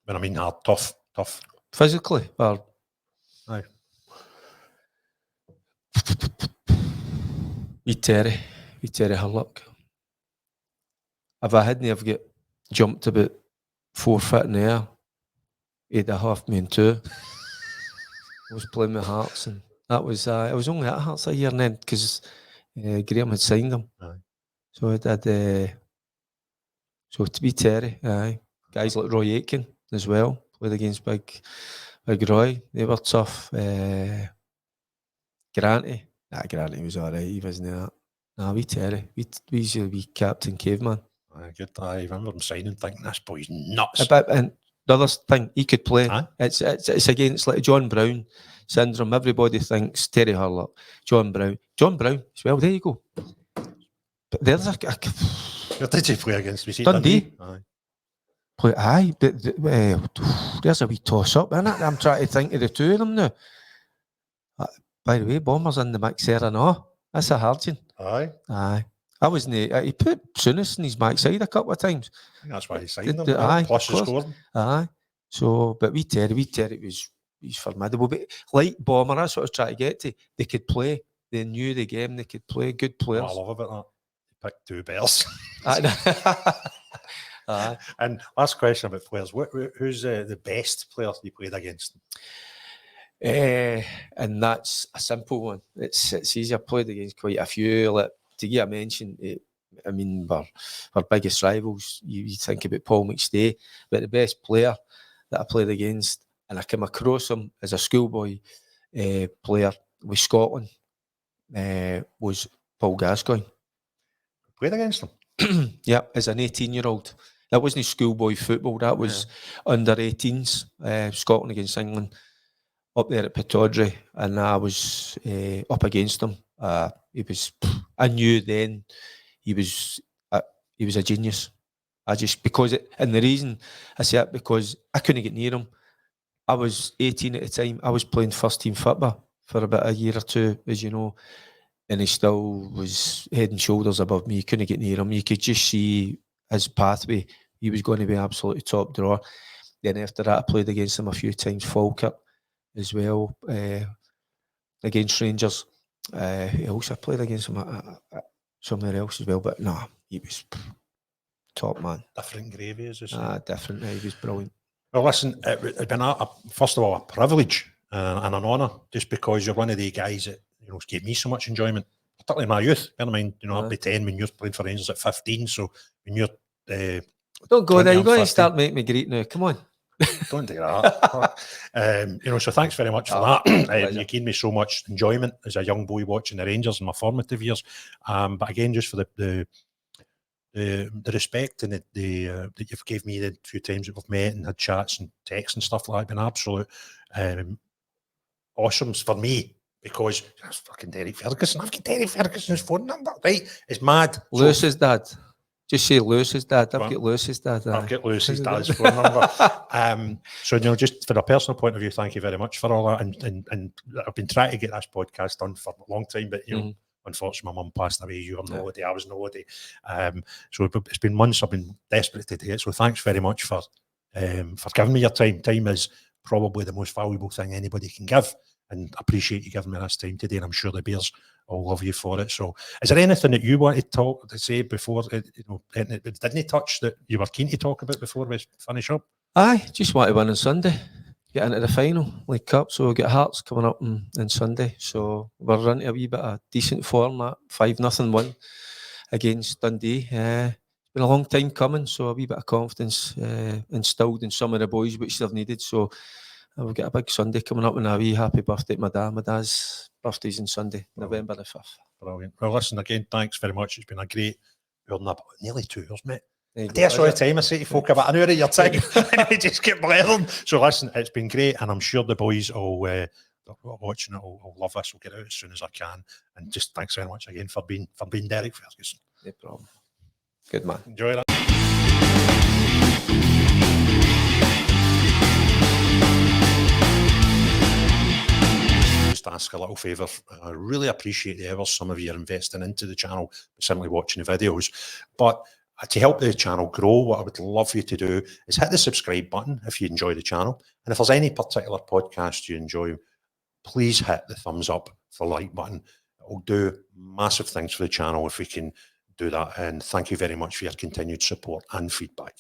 When I mean hard, tough. Physically? Or... Aye. Terry Hurlock. If I hadn't have got jumped about 4 feet in the air, he'd have half me in two. I was playing with Hearts, and that was I was only at Hearts a year and then because Graham had signed him. Aye. So I did. So to be Terry, guys like Roy Aitken as well, played against big Roy. They were tough. Granty was alright. He wasn't that. Nah, we Terry. We usually be Captain Caveman. Good. I remember him signing, thinking this boy's nuts. And the other thing, he could play. It's against like John Brown syndrome. Everybody thinks Terry Hurlock, John Brown as well. There you go. But there's Where did you play against? Was he Dundee? Aye. There's a wee toss up, isn't it? I'm trying to think of the two of them now. By the way, Bomber's in the mix there and all. That's a hard one. Aye. I wasn't. He put Souness in his backside a couple of times. I think that's why he signed him. Plus he scored. Aye. So, but we Terry he's formidable. But like Bomber, that's what I was trying to get to. They could play. They knew the game. They could play. Good players. I love about that. He picked two bears. Aye. And last question about players. Who's the best player you played against? And that's a simple one. It's easy. I played against quite a few. Like, to give a mention, I mean, our biggest rivals, you think about Paul McStay, but the best player that I played against, and I came across him as a schoolboy player with Scotland, was Paul Gascoigne. Played against him? Yeah, as an 18-year-old. That wasn't schoolboy football, that was under 18s, Scotland against England, up there at Pittodrie, and I was up against him. I knew then he was a genius. And the reason I say it, because I couldn't get near him. I was 18 at the time. I was playing first team football for about a year or two, as you know, and he still was head and shoulders above me. You couldn't get near him. You could just see his pathway. He was going to be absolutely top drawer. Then after that, I played against him a few times, Falkirk as well, against Rangers. Who else I played against him? Somewhere else as well, but no, he was top man. Different gravy, as I say. Different. He was brilliant. Well, listen, it's been first of all a privilege and an honour, just because you're one of the guys that gave me so much enjoyment, particularly in my youth. Bear in mind, I'll be 10 when you're playing for Rangers at 15. So when you're don't go there. You're going to start making me great now. Come on. Don't do that. So thanks very much for that. You gave me so much enjoyment as a young boy watching the Rangers in my formative years. But again, just for the respect and that you've gave me the few times that we've met and had chats and texts and stuff like that, been absolute awesome for me, because that's fucking Derek Ferguson. I've got Derek Ferguson's phone number, right? It's mad. Lewis's dad. Just say Lewis's dad. I've got Lewis's dad. I've got Lewis's dad's phone number. So, just for a personal point of view, thank you very much for all that. And I've been trying to get this podcast done for a long time, but unfortunately, my mum passed away. You were on holiday, I was on holiday. So it's been months. I've been desperate to do it. So thanks very much for giving me your time. Time is probably the most valuable thing anybody can give, and I appreciate you giving me this time today. And I'm sure the Bears all love you for it. So, is there anything that you want to say before? Didn't touch that you were keen to talk about before we finish up? Aye, just want to win on Sunday. Get into the final, League Cup. So we've got Hearts coming up on Sunday. So we're into a wee bit of decent form. That 5-0 win against Dundee. It's been a long time coming, so a wee bit of confidence instilled in some of the boys, which they've needed. So we've got a big Sunday coming up, and a wee happy birthday to my dad. My dad's birthday's on Sunday, November the 5th. Brilliant. Well, listen, again, thanks very much. It's been a great, nearly 2 years, mate. I dare all the time I say to folk about an hour of your time and we just get blathering. So listen, it's been great, and I'm sure the boys will watching it will love this. We'll get out as soon as I can. And just thanks very much again for being Derek Ferguson. No problem. Good man. Enjoy that. Just ask a little favour. I really appreciate the hours some of you are investing into the channel, simply watching the videos. But to help the channel grow, what I would love you to do is hit the subscribe button if you enjoy the channel. And if there's any particular podcast you enjoy, please hit the thumbs up for like button. It will do massive things for the channel if we can do that. And thank you very much for your continued support and feedback.